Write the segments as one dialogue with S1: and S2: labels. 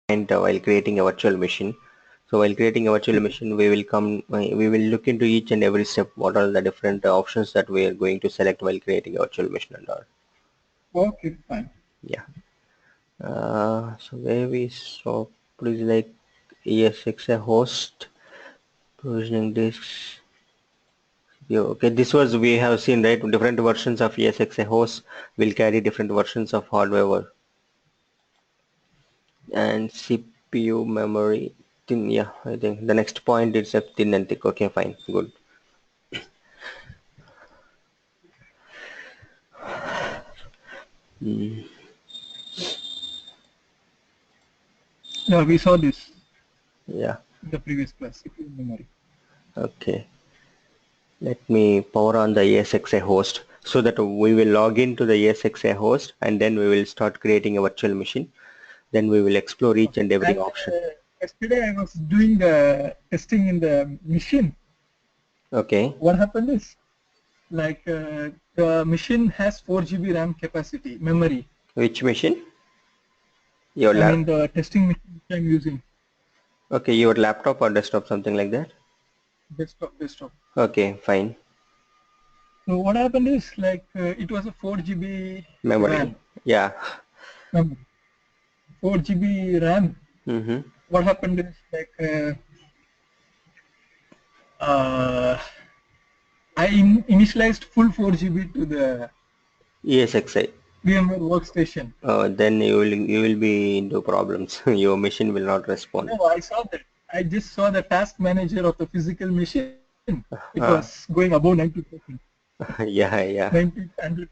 S1: and while creating a virtual machine. So while creating a virtual machine, we will look into each and every step. What are the different options that we are going to select while creating a virtual machine and all.
S2: Okay, fine.
S1: Yeah. So where we saw please like ESXi host provisioning disks. Yeah, okay, this was we have seen right different versions of ESXi host will carry different versions of hardware and CPU memory thin. Yeah, I think the next point is a thin and thick. Okay, fine, good. Mm,
S2: Yeah, we saw this
S1: yeah,
S2: in the previous class, CPU memory.
S1: okay. Let me power on the ESXi host so that we will log into the ESXi host and then we will start creating a virtual machine. Then we will explore each
S2: Okay.
S1: and every
S2: And
S1: option.
S2: yesterday I was doing the testing in the machine.
S1: Okay,
S2: What happened is, like, the machine has 4 GB RAM capacity memory.
S1: which machine? Your
S2: I mean
S1: lap?
S2: the testing machine which I'm using,
S1: Okay, your laptop or desktop, something like that.
S2: desktop.
S1: Okay, fine.
S2: So what happened is, like, it was a 4 GB
S1: Memory.
S2: RAM
S1: Yeah.
S2: memory, 4 GB RAM.
S1: Mm-hmm.
S2: What happened is, like, uh, I initialized full 4 GB to the
S1: ESXi.
S2: VMware workstation.
S1: Then you will be into problems. Your machine will not respond.
S2: No, I saw that. I just saw the task manager of the physical machine. It was
S1: Uh,
S2: going above 90%,
S1: yeah, yeah.
S2: 100%.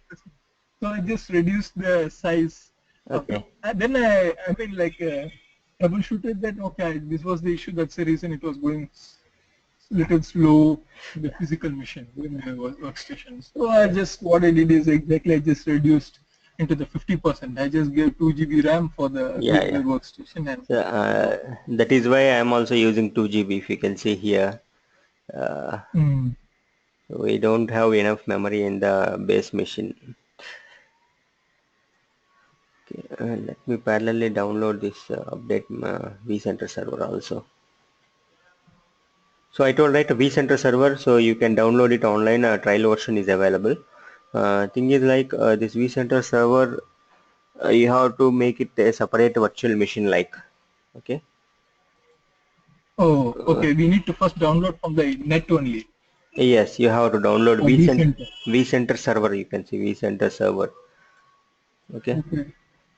S2: So I just reduced the size of it.
S1: Okay.
S2: And then I mean, like, troubleshooted that. Okay, this was the issue. That's the reason it was going little slow in the physical machine, in the workstation. So I just, what I did is exactly I just reduced into the 50%. I just gave 2 GB RAM for the
S1: Yeah, yeah.
S2: VMware workstation and
S1: So,
S2: so.
S1: that is why I am also using 2 GB. If you can see here, uh,
S2: Mm.
S1: we don't have enough memory in the base machine. Okay, let me parallelly download this update vCenter server also. So I told right a vCenter server, so you can download it online. A trial version is available. Thing is like this vCenter server, you have to make it a separate virtual machine like. Okay.
S2: Oh,
S1: Uh,
S2: okay. We need to first download from the net only.
S1: yes, you have to download
S2: Or vCenter.
S1: vCenter server. You can see vCenter server. Okay.
S2: Okay.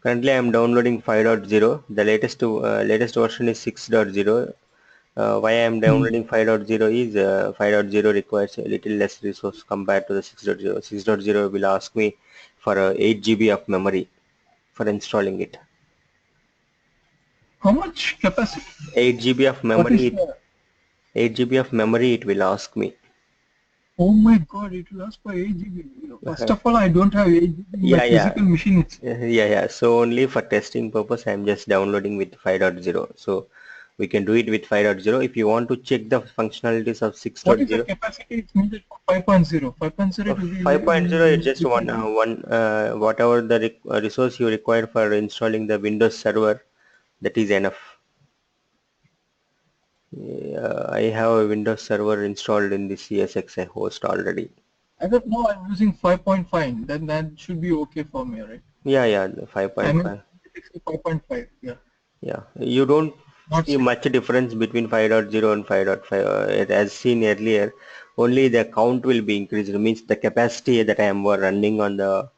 S1: Currently, I am downloading 5.0. The latest version is 6.0. Why I am
S2: Hmm.
S1: downloading 5.0 is 5.0 requires a little less resource compared to the 6.0. 6.0 will ask me for 8 GB of memory for installing it.
S2: How much capacity?
S1: 8 GB of
S2: What is
S1: memory,
S2: the?
S1: 8 GB of memory it will ask me.
S2: Oh my God! It will ask for 8 GB. First of all, I don't have 8 GB in my
S1: Yeah, yeah.
S2: physical machine.
S1: Yeah, yeah. So only for testing purpose, I'm just downloading with 5.0. So we can do it with 5.0. If you want to check the functionalities of
S2: What is the
S1: 6.0,
S2: capacity it's needed for 5.0? 5.0 it will be
S1: 5.0 is just one
S2: required.
S1: whatever the resource you require for installing the Windows server, that is enough. I have a Windows server installed in the CSXi host already.
S2: As of now, I'm using 5.5. Then that should be okay for me, right?
S1: Yeah, yeah, the
S2: I mean,
S1: 5.5.
S2: 5.5. Yeah,
S1: Yeah, you don't
S2: not
S1: see
S2: 6.
S1: much difference between 5.0 and 5.5. As seen earlier, only the count will be increased. It means the capacity that I am running on the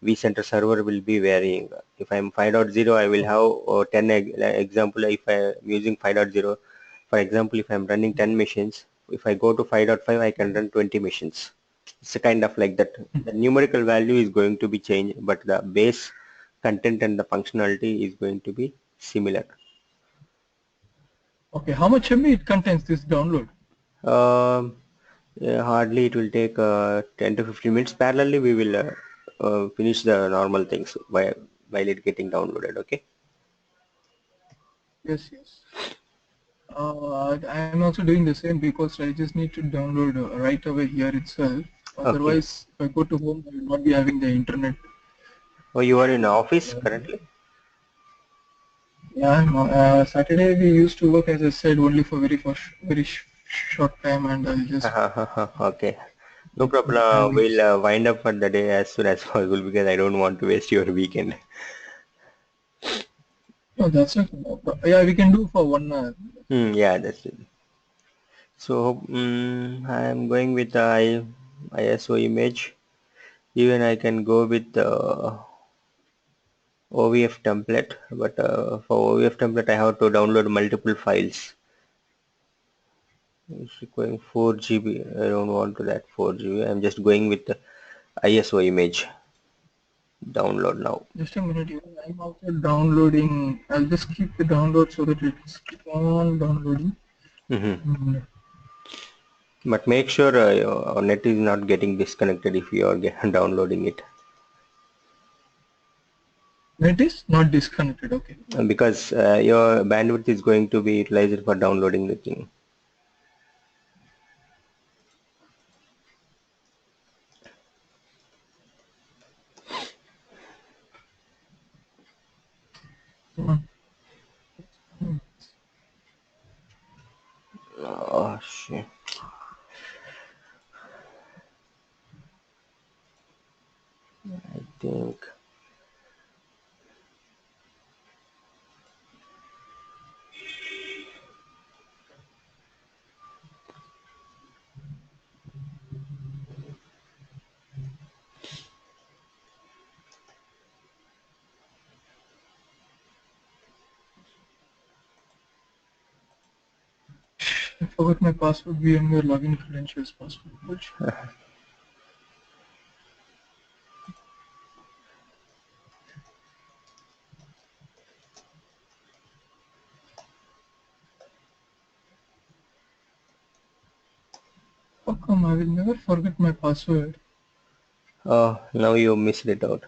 S1: vCenter server will be varying. If I'm 5.0, I will have 10 example. If I am using 5.0, for example, if I'm running 10 machines, if I go to 5.5, I can run 20 machines. It's a kind of like that. The numerical value is going to be changed, but the base content and the functionality is going to be similar.
S2: Okay, how much MB it contains this download?
S1: Um, yeah, hardly it will take 10 to 15 minutes. Parallelly, we will finish the normal things while it getting downloaded. Okay.
S2: Yes, yes. I'm also doing the same because I just need to download right away here itself.
S1: Okay.
S2: Otherwise, if I go to home, I will not be having the internet.
S1: Oh, you are in office
S2: Uh,
S1: currently?
S2: Yeah, no, Saturday we used to work, as I said, only for very short time, and I'll just
S1: Okay. No
S2: get some
S1: problem.
S2: families.
S1: We'll wind up for the day as soon as possible because I don't want to waste your weekend.
S2: No, that's okay. Yeah, we can do for 1 hour.
S1: Yeah, that's it. So I'm going with the ISO image. Even I can go with the OVF template, but for OVF template I have to download multiple files. It's requiring 4 GB. I don't want to that 4 GB. I'm just going with the ISO image. Download now.
S2: Just a minute, even I'm also downloading. I'll just keep the download so that it's keep on downloading.
S1: Hmm.
S2: Mm.
S1: But make sure your net is not getting disconnected if you are downloading it.
S2: It is not disconnected. Okay.
S1: Because your bandwidth is going to be utilized for downloading the thing.
S2: Mm. Mm.
S1: Oh shit. I think.
S2: I forgot my password. VMware login credentials password. Which? How come I will never forget my password?
S1: Oh, now you missed it out.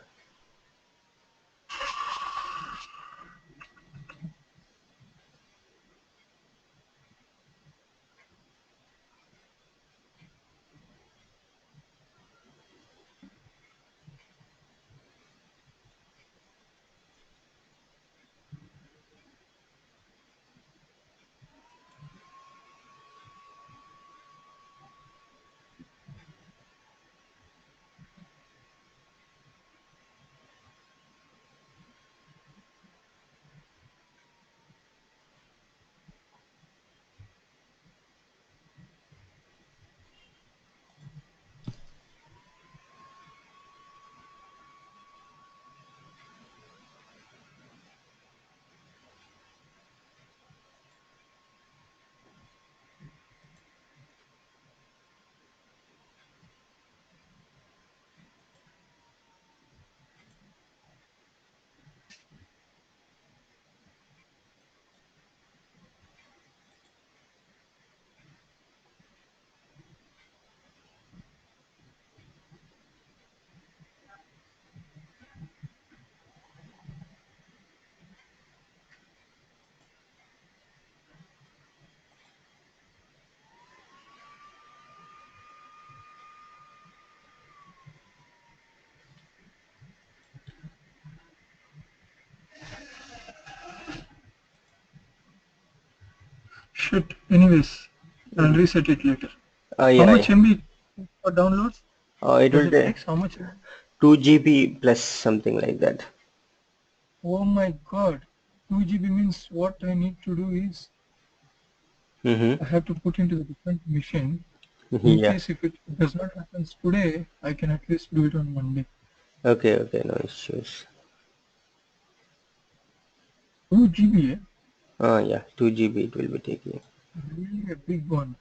S2: Shit. Anyways, I'll reset it later. How
S1: Yeah,
S2: much
S1: yeah.
S2: MB for downloads
S1: It
S2: does
S1: will
S2: it
S1: take
S2: take? How much MB?
S1: 2 GB plus something like that.
S2: Oh my God. 2 GB means what I need to do is
S1: Mm-hmm.
S2: I have to put into the different machine. In
S1: Yeah.
S2: case if it does not happen today, I can at least do it on Monday.
S1: Okay, okay, no issues.
S2: 2 GB, eh?
S1: Yeah, 2 GB it will be taking.
S2: Really a big one.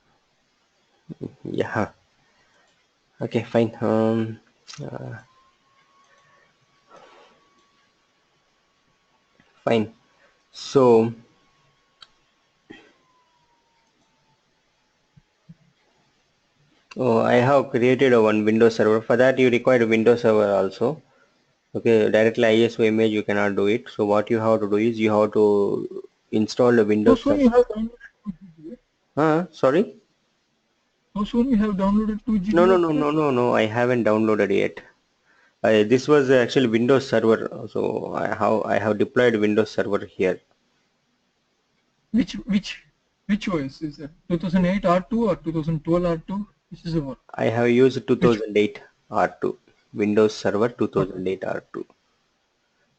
S1: Yeah. Okay, fine. Uh, Fine. So, I have created a one Windows server. For that, you require a Windows server also. Okay, directly ISO image you cannot do it. So what you have to do is you have to install the
S2: How
S1: Windows
S2: soon
S1: server.
S2: you have downloaded 2 GB?
S1: Sorry?
S2: How soon you have downloaded 2
S1: No,
S2: GB
S1: no,
S2: of
S1: no,
S2: that?
S1: no, no, no. I haven't downloaded yet. This was actually Windows Server, so I have deployed Windows Server here.
S2: Which OS is that? 2008 R2 or 2012 R2? Which is the one?
S1: I have used
S2: Which?
S1: 2008 R2, Windows Server
S2: Okay.
S1: 2008 R2.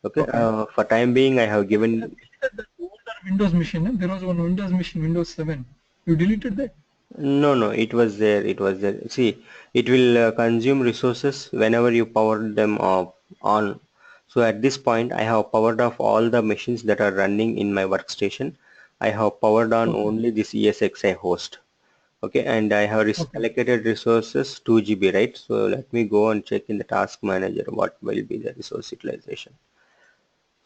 S1: Okay,
S2: Okay.
S1: for time being, I have
S2: You have
S1: given.
S2: deleted that older Windows machine. There was one Windows machine, Windows 7. You deleted that?
S1: No, no, it was there. It was there. See, it will consume resources whenever you power them off on. So at this point, I have powered off all the machines that are running in my workstation. I have powered on
S2: Okay.
S1: only this ESXi host. Okay, and I have
S2: Okay.
S1: allocated resources 2 GB, right? So let me go and check in the task manager what will be the resource utilization.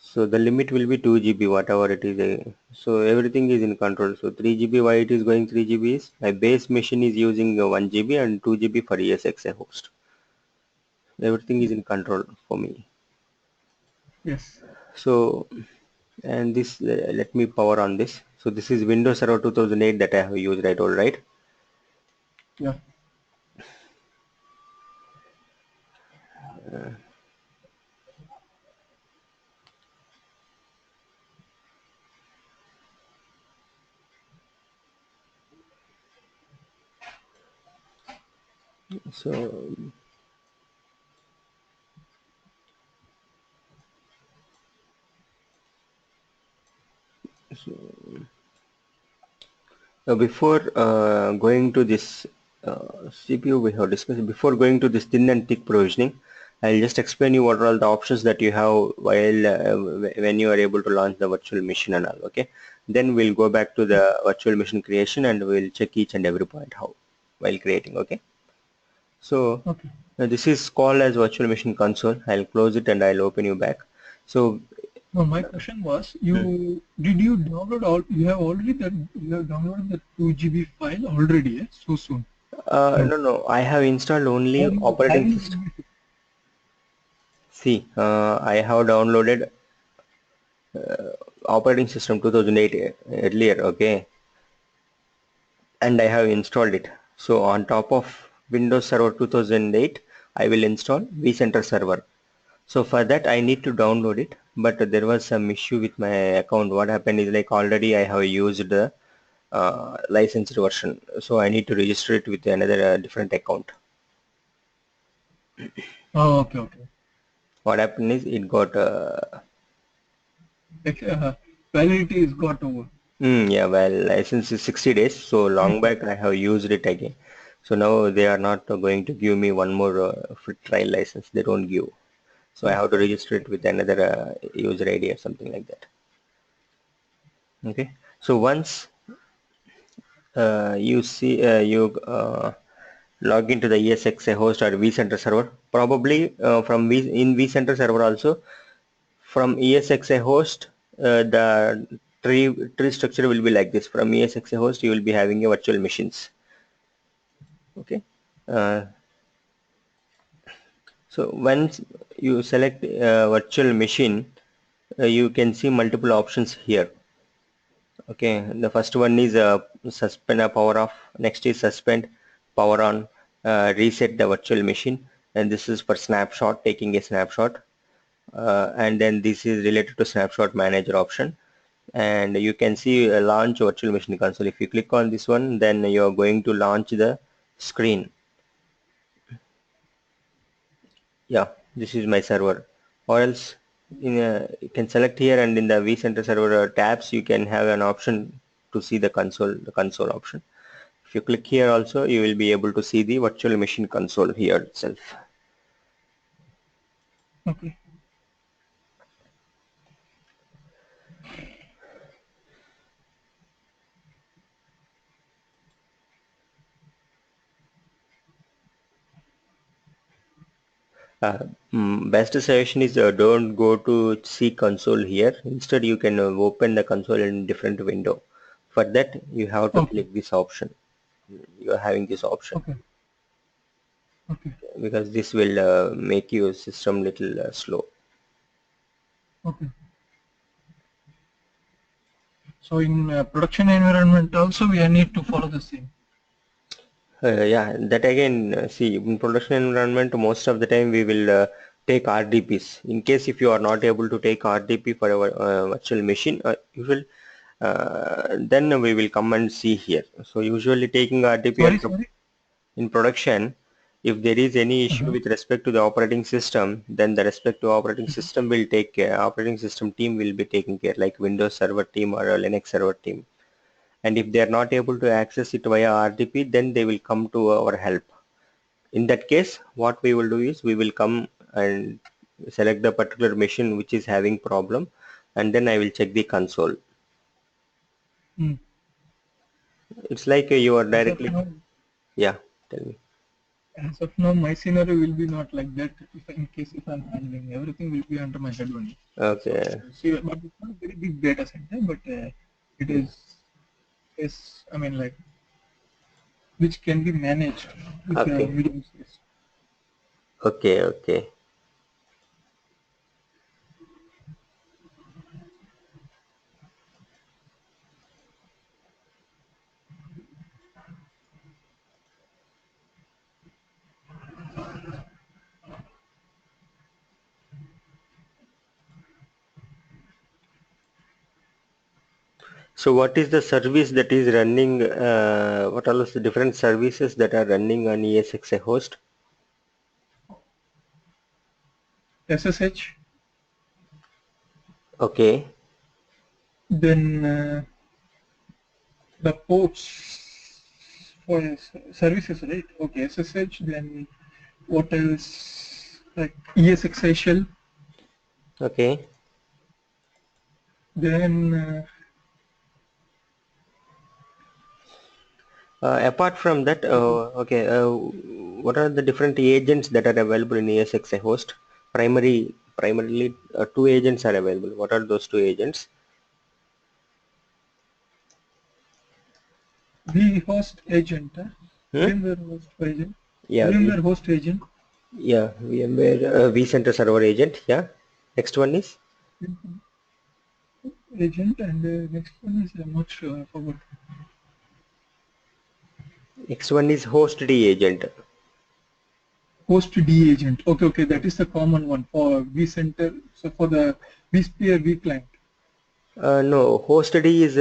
S1: So the limit will be 2 GB, whatever it is. So everything is in control. So 3 GB, why it is going 3 GB is my base machine is using 1 GB and 2 GB for ESXi host. Everything is in control for me.
S2: Yes.
S1: So, and this, let me power on this. So this is Windows Server 2008 that I have used, right? All right.
S2: Yeah.
S1: So, before going to this CPU we have discussed, before going to this thin and thick provisioning, I'll just explain you what are all the options that you have while when you are able to launch the virtual machine and all. Okay, then we'll go back to the virtual machine creation and we'll check each and every point how while creating. Okay, so
S2: Okay.
S1: this is called as virtual machine console. I'll close it and I'll open you back. So
S2: No, my question was,
S1: hmm.
S2: did you download all? You have already that you have downloaded the 2 GB file already? So soon? No.
S1: No, no, I have installed only
S2: Or you
S1: operating
S2: having
S1: system.
S2: it?
S1: See, I have downloaded operating system 2008 earlier, okay, and I have installed it. So on top of Windows Server 2008, I will install vCenter Server. So for that I need to download it, but there was some issue with my account. What happened is like already I have used the licensed version, so I need to register it with another different account.
S2: Oh, okay, okay.
S1: What happened is it got
S2: Validity is got over.
S1: yeah, well, license is 60 days, so long back I have used it again. So now they are not going to give me one more free trial license. They don't give. So I have to register it with another user ID or something like that. Okay. So once you see you log into the ESXi host or vCenter server, probably from in vCenter server also from ESXi host, the tree structure will be like this. From ESXi host, you will be having a virtual machines. Okay. Uh, so once you select virtual machine, you can see multiple options here. Okay, the first one is suspend a power off. Next is suspend power on, reset the virtual machine, and this is for snapshot, taking a snapshot. And then this is related to snapshot manager option, and you can see launch virtual machine console. If you click on this one, then you are going to launch the screen. Yeah, this is my server. Or else you can select here, and in the vCenter server tabs you can have an option to see the console option. If you click here also, you will be able to see the virtual machine console here itself.
S2: Okay.
S1: Best suggestion is don't go to see console here. Instead, you can open the console in different window. For that, you have to
S2: Okay.
S1: click this option. You are having this option
S2: Okay. Okay.
S1: because this will make your system little slow.
S2: Okay. So in production environment also we need to follow the same.
S1: Yeah, that again, see, in production environment, most of the time we will take RDPs. In case if you are not able to take RDP for our virtual machine, you will. then we will come and see here. So usually taking RDP
S2: Sorry,
S1: under
S2: sorry.
S1: in production, if there is any issue
S2: Uh-huh.
S1: with respect to the operating system, then the respective operating system will take care, operating system team will be taking care, like Windows Server team or a Linux server team. And if they are not able to access it via RDP, then they will come to our help. In that case, what we will do is we will come and select the particular machine which is having problem, and then I will check the console.
S2: Hmm.
S1: It's like you are
S2: As of
S1: directly,
S2: now,
S1: yeah, tell me.
S2: as of now, my scenario will be not like that. If in case if I'm handling everything, will be under my head only. So
S1: Okay,
S2: see, but it's not a very big data center, but it is. I mean, like which can be managed with a
S1: okay,
S2: medium space.
S1: okay, okay. So what is the service that is running, what are the different services that are running on ESXi host?
S2: SSH,
S1: Okay,
S2: then the ports for services, right? Okay, SSH, then what else? Like ESXi shell,
S1: okay.
S2: then
S1: Apart from that, okay, what are the different agents that are available in ESXi host? Primarily, two agents are available. What are those two agents?
S2: vhost agent,
S1: Hmm?
S2: VMware host agent,
S1: Yeah,
S2: VMware host agent,
S1: yeah, VMware vCenter Server agent. Yeah. Next one is
S2: agent, and next one is I'm not sure. I forgot.
S1: Host D agent.
S2: Host D agent. Okay, okay, that is the common one for vCenter. So for the vSphere vClient.
S1: No, hosted is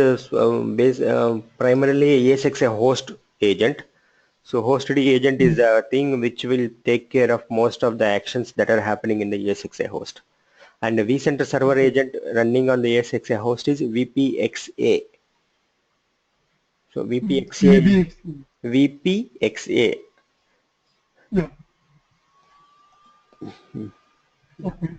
S1: primarily ESXi host agent. So hosted agent is
S2: Mm.
S1: a thing which will take care of most of the actions that are happening in the ESXi host. And the vCenter server
S2: Okay.
S1: agent running on the ESXi host is VPXA. So VPXA,
S2: VBX.
S1: VPXA.
S2: Yeah. Okay.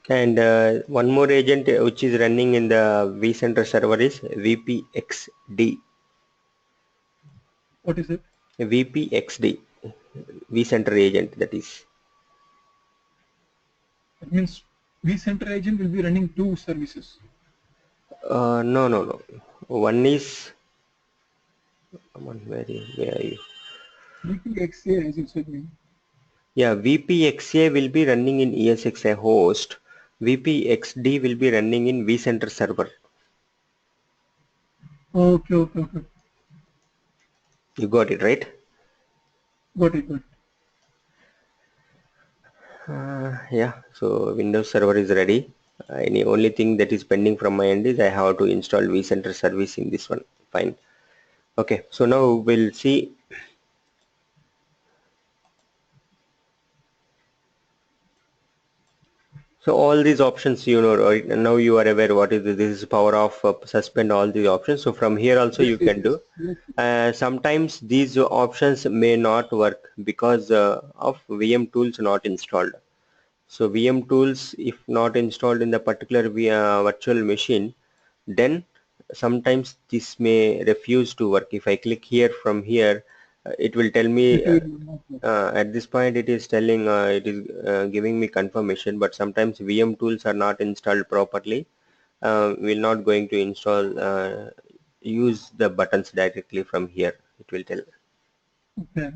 S1: And one more agent which is running in the vCenter server is VPXD.
S2: What is it?
S1: VPXD, vCenter agent that is.
S2: That means vCenter agent will be running two services.
S1: No, no, no. One is, come on, where are you?
S2: VPXA, as you said me.
S1: Yeah, VPXA will be running in ESXi host. VPXD will be running in vCenter server.
S2: Okay, okay, okay.
S1: You got it, right?
S2: Got it, got it.
S1: Yeah, so Windows Server is ready. Any only thing that is pending from my end is I have to install vCenter service in this one. Fine. Okay, so now we'll see. So all these options, you know, right now you are aware what is this, this is power off, suspend, all these options. So from here also
S2: Yes,
S1: you
S2: yes,
S1: can
S2: yes.
S1: do.
S2: Yes.
S1: Sometimes these options may not work because of VM tools not installed. So VM tools, if not installed in the particular virtual machine, then sometimes this may refuse to work. If I click here from here, it will tell me
S2: It will not work.
S1: at this point it is telling it is giving me confirmation, but sometimes VM tools are not installed properly. We're not going to install use the buttons directly from here. It will tell.
S2: Okay.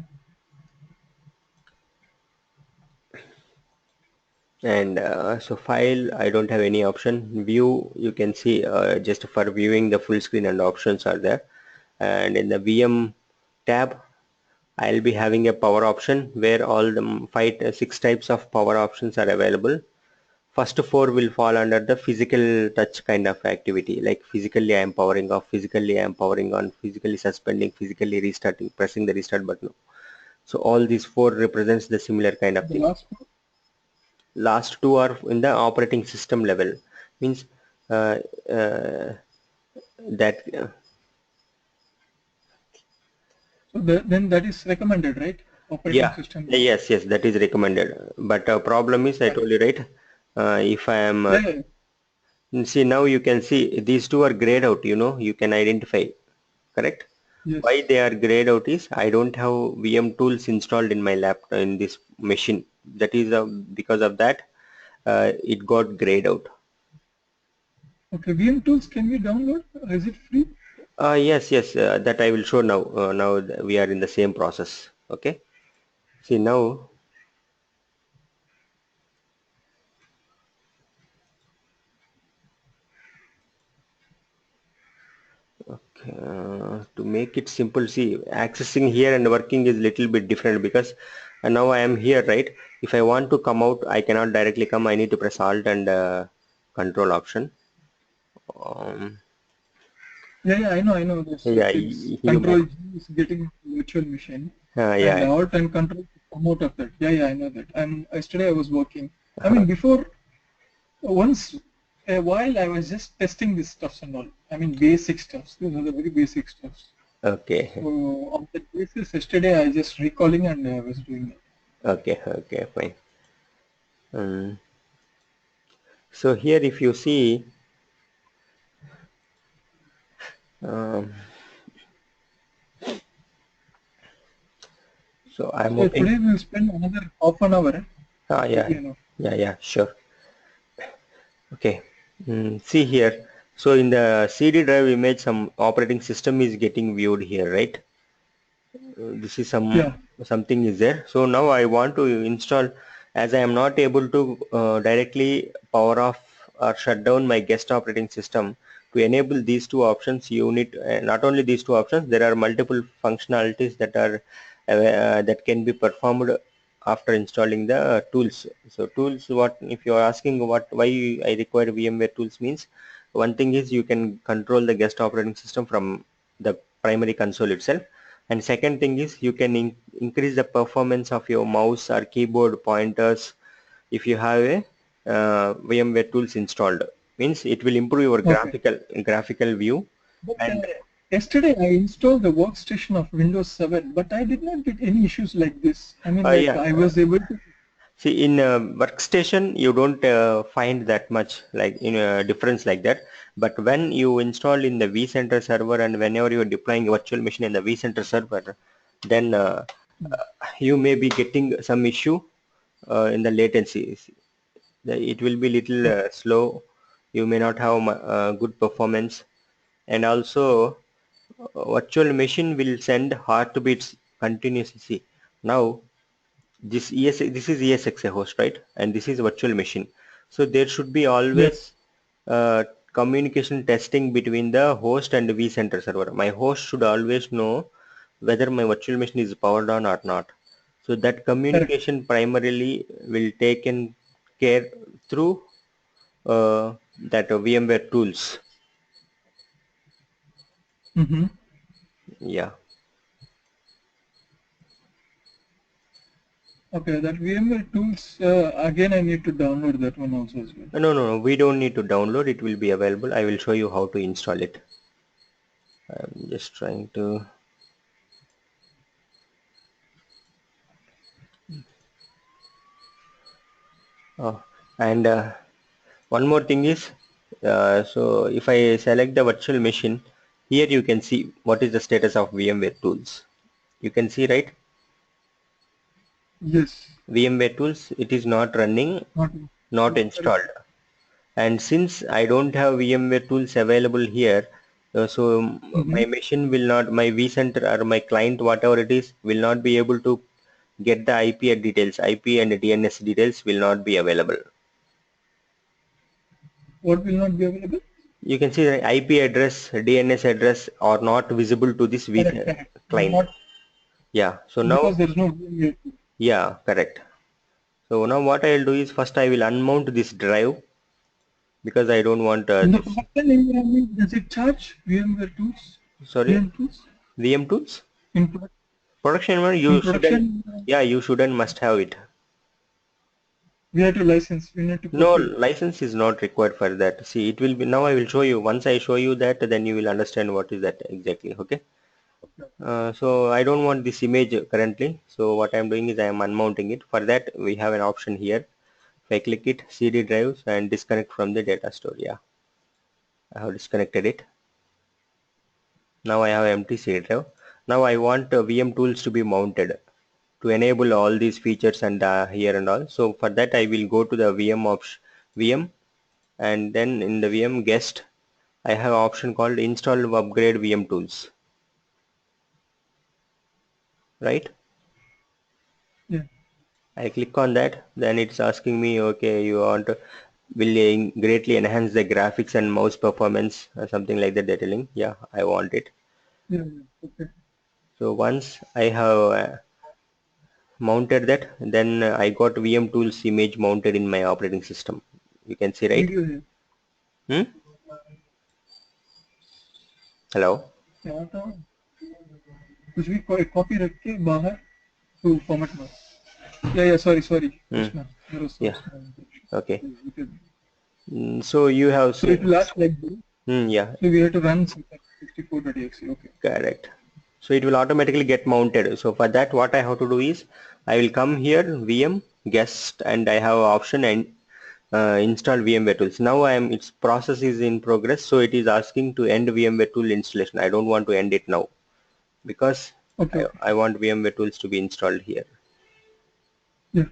S1: And so file, I don't have any option. View, you can see just for viewing the full screen and options are there. And in the VM tab, I'll be having a power option where all the six types of power options are available. First four will fall under the physical touch kind of activity, like physically I am powering off, physically I am powering on, physically suspending, physically restarting, pressing the restart button. So all these four represents the similar kind of
S2: The
S1: thing.
S2: last one.
S1: Last two are in the operating system level, means uh, uh, that
S2: So then that is recommended, right? Operating
S1: yeah,
S2: system.
S1: yes, that is recommended. But problem is, I
S2: Correct.
S1: told you, right? If I am
S2: Yeah, yeah.
S1: see, now you can see these two are grayed out, you can identify, correct? Why
S2: Yes.
S1: they are grayed out is I don't have VM tools installed in my laptop in this machine. That is because of that it got grayed out.
S2: Okay. VM tools can we download? Is it free?
S1: Yes, that I will show now. Now we are in the same process. Okay. See now, to make it simple, see, accessing here and working is little bit different because now I am here, right? If I want to come out, I cannot directly come. I need to press Alt and Control option. Um,
S2: Yeah, yeah. I know this.
S1: yeah,
S2: It's
S1: you might.
S2: Control G is getting virtual machine, and
S1: Yeah,
S2: Alt and Control to come out of that. Yeah, yeah. I know that. Yesterday I was working. I mean, before once a while I was just testing this stuffs and all. I mean, basic stuffs. These are the very basic stuffs. So
S1: okay,
S2: on that basis, yesterday I just recalling and I was doing that.
S1: okay, fine. Um, so here, if you see, um, so I'm
S2: So
S1: opening.
S2: today we'll spend another half an hour.
S1: Yeah,
S2: You know.
S1: yeah, sure. Okay. See here. So in the CD drive image, some operating system is getting viewed here, right? This is
S2: Yeah.
S1: something is there. So now I want to install, as I am not able to directly power off or shut down my guest operating system. To enable these two options, you need not only these two options. There are multiple functionalities that are that can be performed after installing the tools. So tools, what if you are asking what why I require VMware tools means, one thing is you can control the guest operating system from the primary console itself, and second thing is you can increase the performance of your mouse or keyboard pointers if you have a VMware tools installed. Means it will improve your
S2: Okay.
S1: graphical view.
S2: But
S1: And
S2: yesterday I installed the workstation of Windows 7, but I did not get any issues like this. I mean, like
S1: yeah,
S2: I was able to.
S1: see, in workstation, you don't find that much like in a difference like that. But when you install in the vCenter server and whenever you are deploying a virtual machine in the vCenter server, then you may be getting some issue in the latency. It will be little slow. You may not have good performance, and also virtual machine will send heartbeats continuously. Now this is ESXi host, right? And this is virtual machine. So there should be always
S2: Yes.
S1: communication testing between the host and the vCenter server. My host should always know whether my virtual machine is powered on or not. So that
S2: Correct.
S1: communication primarily will taken care through that VMware tools.
S2: Mm-hmm.
S1: Yeah.
S2: Okay, that VMware tools, again, I need to download that one also as well.
S1: No. We don't need to download. It will be available. I will show you how to install it. I'm just trying to. Oh, and one more thing is, so if I select the virtual machine, here you can see what is the status of VMware tools. You can see, right?
S2: Yes.
S1: VMware tools, it is not running,
S2: Not
S1: not
S2: correct.
S1: installed. And since I don't have VMware tools available here, so
S2: Mm-hmm.
S1: my machine will not, my vCenter or my client, whatever it is, will not be able to get the IP details. IP and DNS details will not be available.
S2: What will not be available?
S1: You can see the IP address, DNS address are not visible to this
S2: Correct, correct.
S1: client.
S2: Not
S1: Yeah. So now,
S2: because there is no VMware tool.
S1: yeah, correct. So now what I will do is first I will unmount this drive because I don't want
S2: In the
S1: this.
S2: production environment, does it charge VMware tools?
S1: Sorry,
S2: VM tools?
S1: VM tools.
S2: In, pro-
S1: Production environment,
S2: in
S1: you shouldn't.
S2: production,
S1: Yeah, you shouldn't must have it.
S2: we have to license, we need to
S1: No,
S2: procure.
S1: license is not required for that. See, it will be now. I will show you. Once I show you that, then you will understand what is that exactly. Okay. So I don't want this image currently. So what I'm doing is I am unmounting it. For that, we have an option here. If I click it, CD drives and disconnect from the data store. Yeah, I have disconnected it. Now I have empty CD drive. Now I want VM tools to be mounted to enable all these features and here and all. So for that, I will go to the VM option, VM, and then in the VM guest, I have option called install upgrade VM tools, right?
S2: Yeah.
S1: I click on that, then it's asking me, okay, you want to, will greatly enhance the graphics and mouse performance or something like that. They're telling, yeah, I want it.
S2: Yeah, yeah. Okay.
S1: So once I have mounted that, then I got VM tools image mounted in my operating system. You can see, right?
S2: Video here.
S1: Hmm? Hello?
S2: क्या था कुछ भी copy रख के बाहर to format मार yeah, sorry
S1: Hmm.
S2: Krishna, there was some
S1: Yeah.
S2: small interruption.
S1: Okay.
S2: You can-
S1: So you have
S2: so it
S1: seen.
S2: will ask like this,
S1: Yeah,
S2: so we have to run 64.exe. Okay.
S1: correct. So it will automatically get mounted. So for that, what I have to do is I will come here, VM guest, and I have option and install VMware tools. Now its process is in progress. So it is asking to end VMware tool installation. I don't want to end it now because
S2: Okay, okay.
S1: I want VMware tools to be installed here.
S2: Yeah.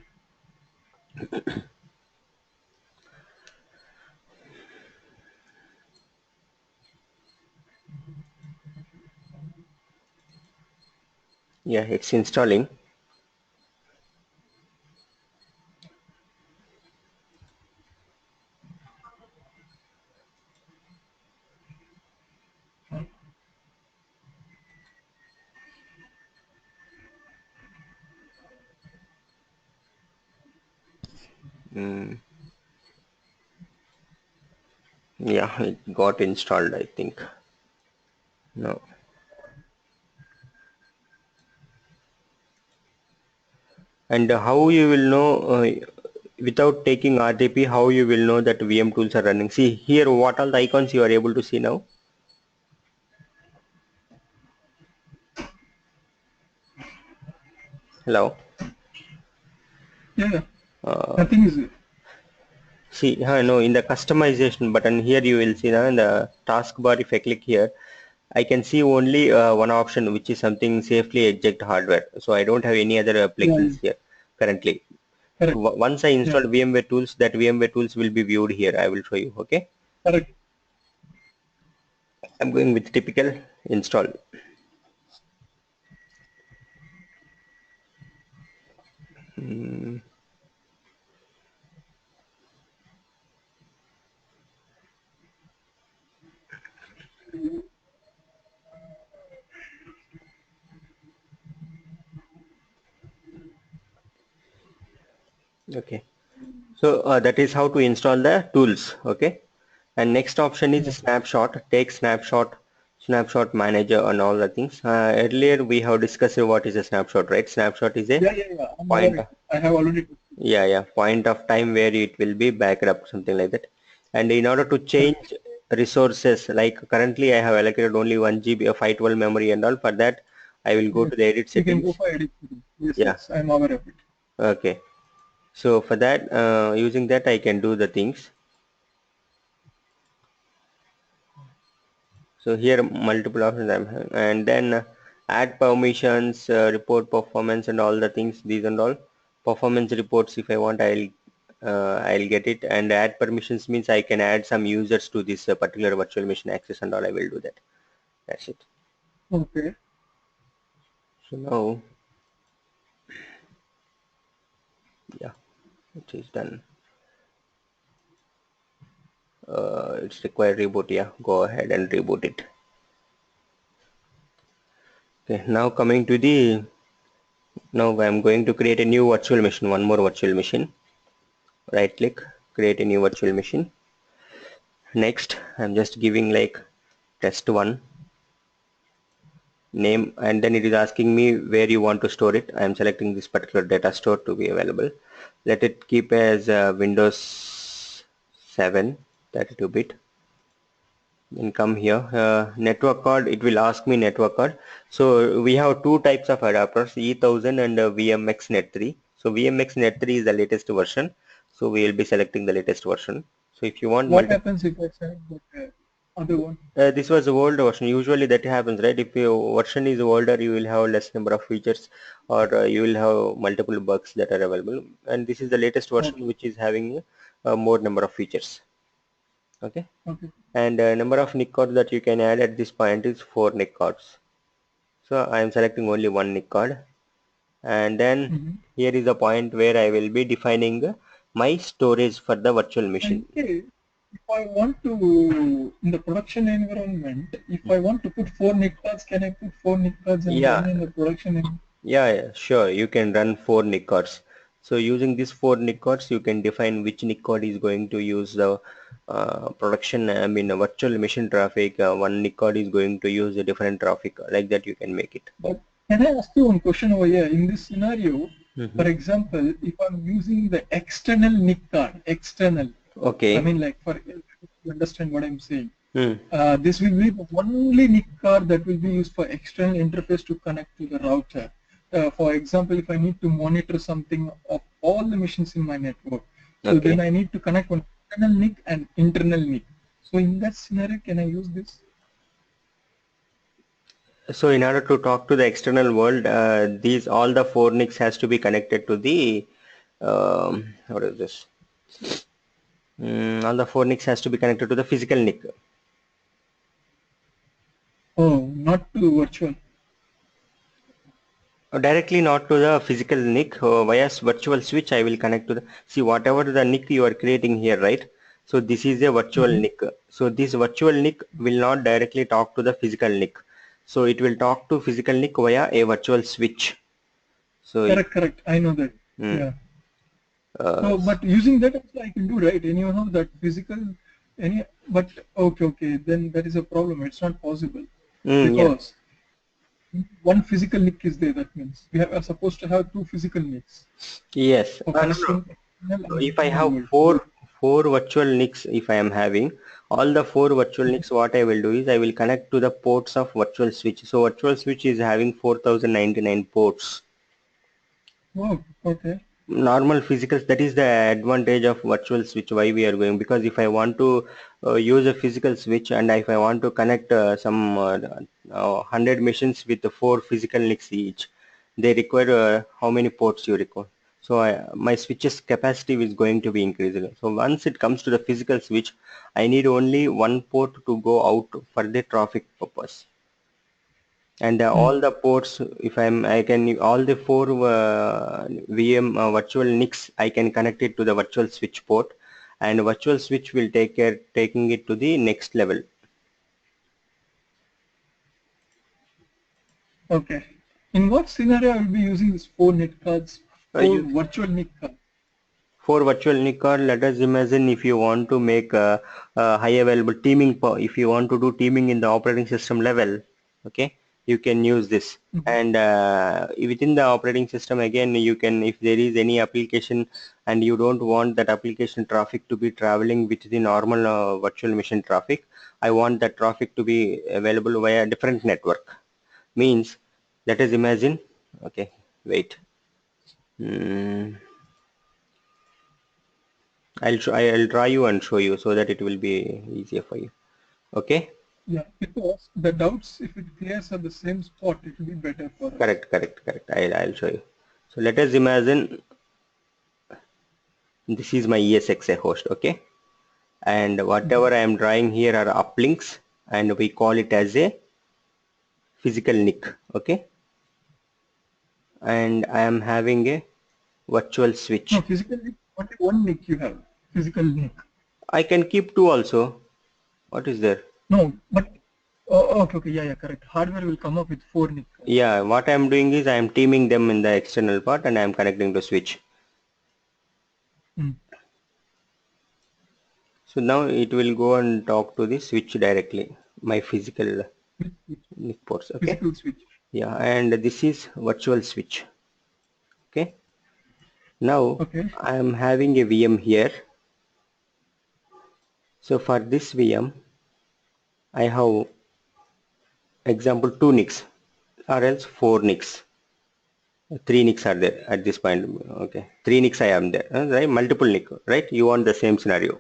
S1: Yeah, it's installing. Mm, yeah, it got installed, I think. No. And how you will know without taking RTP, how you will know that VM tools are running? See here, what all the icons you are able to see now? Hello.
S2: Yeah, yeah.
S1: Uh,
S2: Nothing is
S1: See, no, in the customization button here you will see in the taskbar. If I click here, I can see only one option, which is something safely eject hardware. So I don't have any other
S2: yeah, yeah.
S1: plugins here currently. So
S2: Correct.
S1: once I
S2: Yeah.
S1: install VMware tools, that VMware tools will be viewed here. I will show you. Okay,
S2: Correct.
S1: I'm going with typical install. Mm, okay. So that is how to install the tools. Okay. And next option is
S2: Yeah.
S1: snapshot. Take snapshot, snapshot manager and all the things. Earlier we have discussed what is a snapshot, right? Snapshot is a
S2: Yeah, yeah, yeah. I'm
S1: point.
S2: aware. I have already.
S1: Yeah, point of time where it will be backed up, something like that. And in order to
S2: Correct.
S1: change resources, like currently I have allocated only 1 GB of 512 memory and all. For that, I will go
S2: Yes.
S1: to the edit
S2: You can go
S1: settings.
S2: for edit settings. Yes,
S1: Yeah.
S2: yes. I'm aware of it.
S1: Okay. So for that, using that, I can do the things. So here multiple options I'm having, and then add permissions, report performance and all the things, these and all performance reports. If I want, I'll get it. And add permissions means I can add some users to this particular virtual machine access and all. I will do that. That's it.
S2: Okay.
S1: So now, yeah, it is done. It's required reboot. Yeah, go ahead and reboot it. Okay, now coming to the Now I'm going to create a new virtual machine, one more virtual machine. Right click, create a new virtual machine. Next, I'm just giving like test1 name, and then it is asking me where you want to store it. I am selecting this particular data store to be available. Let it keep as Windows 7 32-bit. Then come here, network card. It will ask me network card. So we have two types of adapters, E1000 and VMX Net 3. So VMX Net 3 is the latest version, so we will be selecting the latest version. So if you want
S2: What
S1: multi
S2: happens if I select that other one?
S1: this was the old version. Usually that happens, right? If your version is older, you will have less number of features, or you will have multiple bugs that are available. And this is the latest version,
S2: Okay.
S1: which is having more number of features. Okay.
S2: Okay.
S1: And number of NIC cards that you can add at this point is 4 NIC cards. So I am selecting only one NIC card, and then
S2: Mm-hmm.
S1: here is the point where I will be defining my storage for the virtual machine.
S2: And okay, if I want to, in the production environment, if I want to put four NIC cards, can I put four NIC cards and
S1: Yeah,
S2: run in the production environment?
S1: yeah, sure. You can run 4 NIC cards. So using these 4 NIC cards, you can define which NIC card is going to use the production, I mean, virtual machine traffic. One NIC card is going to use a different traffic. Like that, you can make it.
S2: But can I ask you one question over here? In this scenario,
S1: Hmm.
S2: for example, if I'm using the external NIC card, external, I
S1: Okay.
S2: mean, like for you understand what I'm saying.
S1: Hmm.
S2: This will be the only NIC card that will be used for external interface to connect to the router. For example, if I need to monitor something of all the machines in my network, so then
S1: Okay.
S2: I need to connect one external NIC and internal NIC. So in that scenario, can I use this?
S1: So in order to talk to the external world, these all the 4 NICs has to be connected to the what is this? All the 4 NICs has to be connected to the physical NIC.
S2: Oh, not to virtual.
S1: Directly not to the physical NIC, via virtual switch I will connect to the, see whatever the NIC you are creating here, right? So this is a virtual
S2: Mm-hmm.
S1: NIC. So this virtual NIC will not directly talk to the physical NIC. So it will talk to physical NIC via a virtual switch. So
S2: Correct, correct. I know that.
S1: mm,
S2: Yeah.
S1: uh,
S2: So, but using that also I can do, right? And you know that physical, any, but okay, okay, then that is a problem. It's not possible
S1: yes,
S2: because one physical NIC is there. That means we are supposed to have two physical NICs
S1: yes.
S2: for
S1: No, no.
S2: connecting external
S1: So
S2: and
S1: if I
S2: internal
S1: have
S2: world.
S1: four
S2: Both.
S1: virtual NICs, if I am having all the four virtual
S2: Mhm.
S1: NICs, what I will do is I will connect to the ports of virtual switch. So virtual switch is having 4099 ports.
S2: Oh, okay.
S1: Normal physicals, that is the advantage of virtual switch why we are going, because if I want to use a physical switch, and if I want to connect some 100 machines with the four physical NICs each, they require how many ports you require. So my switches capacity is going to be increased. So once it comes to the physical switch, I need only one port to go out for the traffic purpose, and
S2: Hmm.
S1: all the ports, if I can, all the four VM virtual NICs, I can connect it to the virtual switch port, and virtual switch will take care taking it to the next level.
S2: Okay. In what scenario I will be using this four NIC cards, four
S1: You
S2: virtual NIC cards?
S1: for virtual NIC card, let us imagine if you want to make high available teaming, if you want to do teaming in the operating system level, okay, you can use this.
S2: Mhm.
S1: And within the operating system, again, you can, if there is any application and you don't want that application traffic to be traveling with the normal virtual machine traffic, I want that traffic to be available via different network. Means, let us imagine, okay, wait. Hmm. I'll try you and show you so that it will be easier for you. Okay?
S2: Yeah, because the doubts, if it clears at the same spot, it will be better for us.
S1: Correct, correct, correct. I'll show you. So let us imagine this is my ESXi host, okay? And
S2: Mhm.
S1: whatever I am drawing here are uplinks, and we call it as a physical NIC, okay? And I am having a virtual
S2: No,
S1: switch.
S2: physical NIC, only one NIC you have. Physical NIC.
S1: I can keep two also. What is there?
S2: No, but Oh, okay, okay, yeah, correct. Hardware will come up with 4 NIC.
S1: Yeah, what I am doing is I am teaming them in the external part and I am connecting to switch.
S2: Mm.
S1: So now it will go and talk to the switch directly, my physical
S2: Which
S1: NIC ports. Okay.
S2: physical switch.
S1: Yeah, and this is virtual switch. Okay. Now
S2: Okay.
S1: I am having a VM here. So for this VM, I have example 2 NICs or else 4 NICs. 3 NICs are there at this point. Okay, 3 NICs I am there. Right, multiple NIC. Right, you want the same scenario.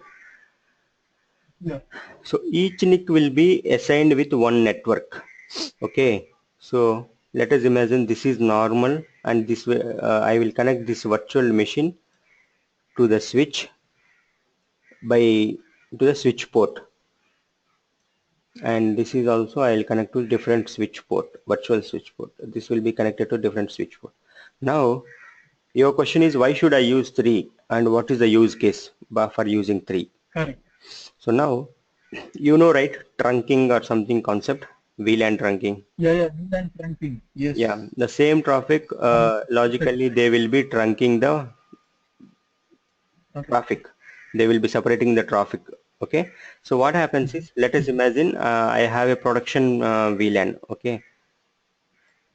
S2: Yeah.
S1: So each NIC will be assigned with one network. Okay, so let us imagine this is normal, and this way I will connect this virtual machine to the switch by to the switch port, and this is also I will connect to different switch port, virtual switch port. This will be connected to different switch port. Now your question is why should I use 3 and what is the use case for using 3?
S2: Correct.
S1: So now right, trunking or something concept, VLAN trunking.
S2: Yeah, VLAN trunking.
S1: Yeah,
S2: Yes.
S1: the same traffic
S2: Perfect.
S1: logically they will be trunking the
S2: Okay.
S1: traffic. They will be separating the traffic. Okay, so what happens is, let us imagine I have a production VLAN. Okay,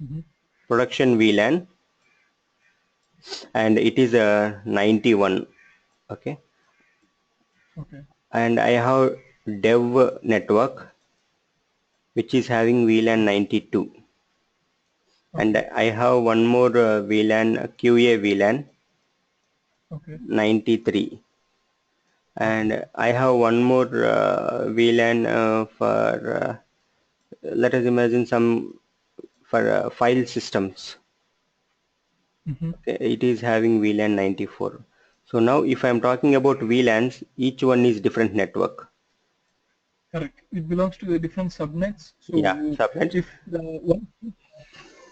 S2: Mm-hmm.
S1: production VLAN, and it is a 91. Okay,
S2: Okay.
S1: and I have dev network which is having VLAN 92, and
S2: Okay.
S1: I have one more VLAN, QA VLAN
S2: Okay.
S1: 93,
S2: Okay.
S1: and I have one more VLAN for let us imagine some for file systems.
S2: Mm-hmm.
S1: Okay, it is having VLAN 94. So now if I am talking about VLANs, each one is different network.
S2: Correct. It belongs to the different subnets.
S1: Yeah,
S2: So
S1: subnets.
S2: if the one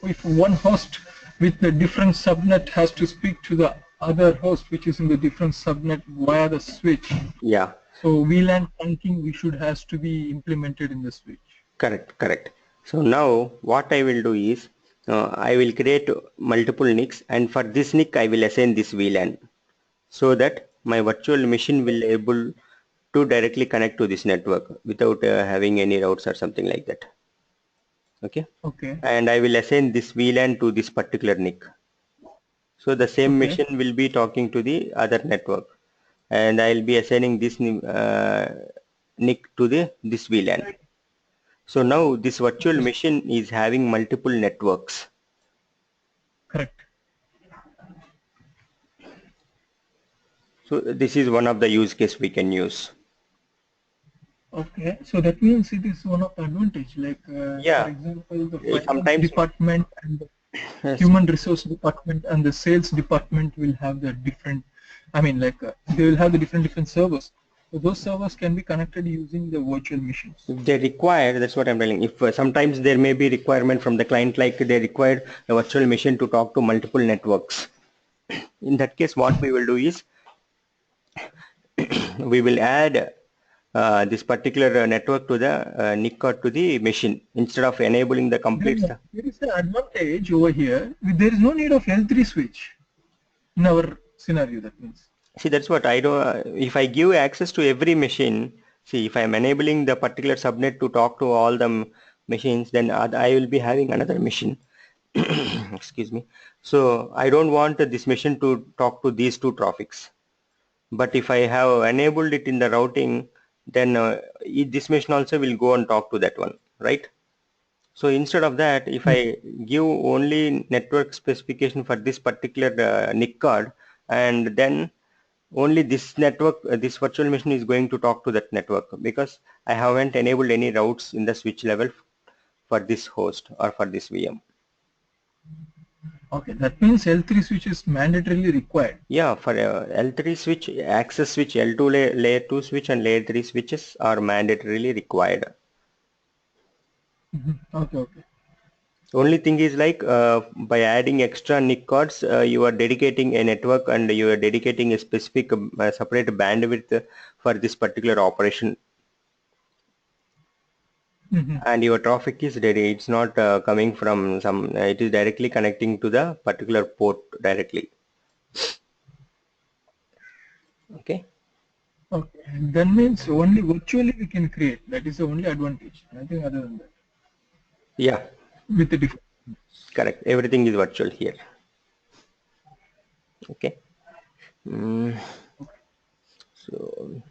S2: if one host with the different subnet has to speak to the other host which is in the different subnet via the switch,
S1: Yeah,
S2: so VLAN trunking we should has to be implemented in the switch.
S1: correct. So now what I will do is I will create multiple NICs, and for this NIC I will assign this VLAN so that my virtual machine will able to directly connect to this network without having any routes or something like that. Okay,
S2: Okay.
S1: and I will assign this VLAN to this particular NIC. So the same
S2: Okay.
S1: machine will be talking to the other network, and I'll be assigning this NIC to the this VLAN. So now this virtual
S2: Okay.
S1: machine is having multiple networks.
S2: Correct.
S1: So this is one of the use case we can use.
S2: Okay. So that means it is one of the advantage. Like for
S1: Yeah,
S2: example, the finance
S1: sometimes
S2: department and the
S1: yes,
S2: human resource department and the sales department will have the different. I mean, like they will have the different servers. So those servers can be connected using the virtual machines.
S1: if they require, that's what I'm telling. If sometimes there may be requirement from the client, like they require a virtual machine to talk to multiple networks. In that case, what we will do is we will add this particular network to the NIC or to the machine instead of enabling the complete.
S2: There is an advantage over here. There is no need of L3 switch in our scenario. That means.
S1: See, that's what I do. If I give access to every machine, see, if I'm enabling the particular subnet to talk to all the machines, then I will be having another machine. Excuse me. So I don't want this machine to talk to these two traffics. But if I have enabled it in the routing, then this machine also will go and talk to that one, right? So instead of that, if
S2: Hmm.
S1: I give only network specification for this particular NIC card, and then only this network, this virtual machine is going to talk to that network, because I haven't enabled any routes in the switch level for this host or for this VM.
S2: Okay, that means L3 switch is mandatorily required.
S1: Yeah, for L3 switch, access switch, L2 layer 2 switch and layer 3 switches are mandatorily required.
S2: Mhm. Okay, okay.
S1: Only thing is like by adding extra NIC cards, you are dedicating a network and you are dedicating a specific separate bandwidth for this particular operation. and your traffic is ready. It's not coming from some, it is directly connecting to the particular port directly. Okay.
S2: Okay. That means only virtually we can create. That is the only advantage. Nothing other than that.
S1: Yeah,
S2: With the different.
S1: correct. Everything is virtual here. Okay. Mm, so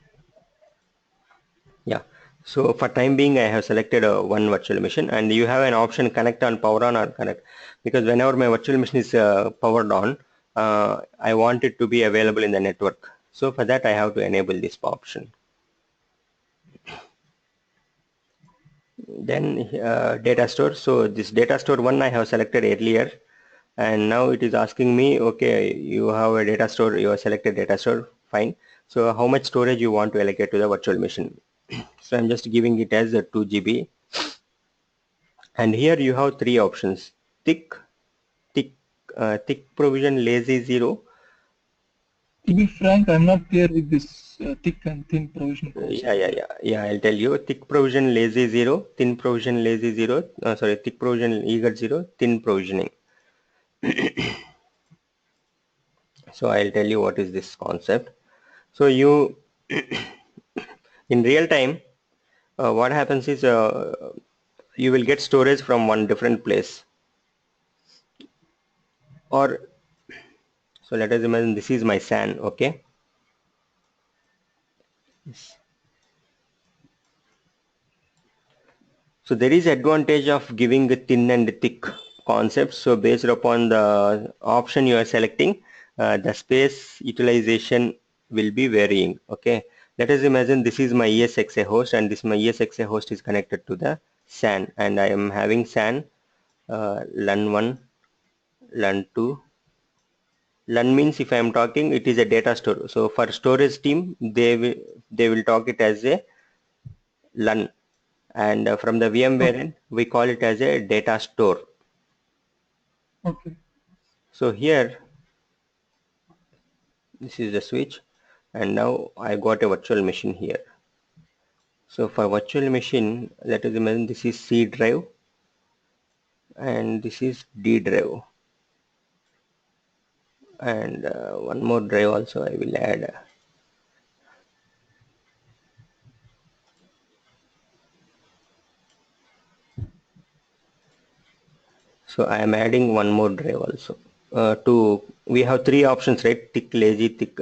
S1: yeah. So for time being, I have selected one virtual machine, and you have an option connect on, power on, or connect, because whenever my virtual machine is powered on, I want it to be available in the network. So for that, I have to enable this option. Then data store. So this data store one I have selected earlier, and now it is asking me, okay, you have a data store, you have selected data store, fine. So how much storage you want to allocate to the virtual machine? So I'm just giving it as a 2 GB, and here you have three options: thick, thick, thick provision, lazy zero.
S2: To be frank, I'm not clear with this thick and thin provision
S1: Yeah,
S2: concept.
S1: yeah, yeah, yeah. I'll tell you: thick provision, lazy zero; thin provision, lazy zero. Sorry, thick provision, eager zero; thin provisioning. So I'll tell you what is this concept. So you, in real time, what happens is you will get storage from one different place, or so let us imagine this is my SAN. Okay. So there is advantage of giving a thin and thick concept. So based upon the option you are selecting, the space utilization will be varying. Okay. Let us imagine this is my ESXi host, and this my ESXi host is connected to the SAN, and I am having SAN LUN1, LUN2. LUN means if I am talking, it is a data store. So for storage team, they will talk it as a LUN, and from the VMware
S2: Okay.
S1: end, we call it as a data store.
S2: Okay.
S1: So here, this is the switch, and now I got a virtual machine here. So for virtual machine, let us imagine this is C drive and this is D drive, and one more drive also I will add. So I am adding one more drive also. We have three options, right? Thick, lazy, thick,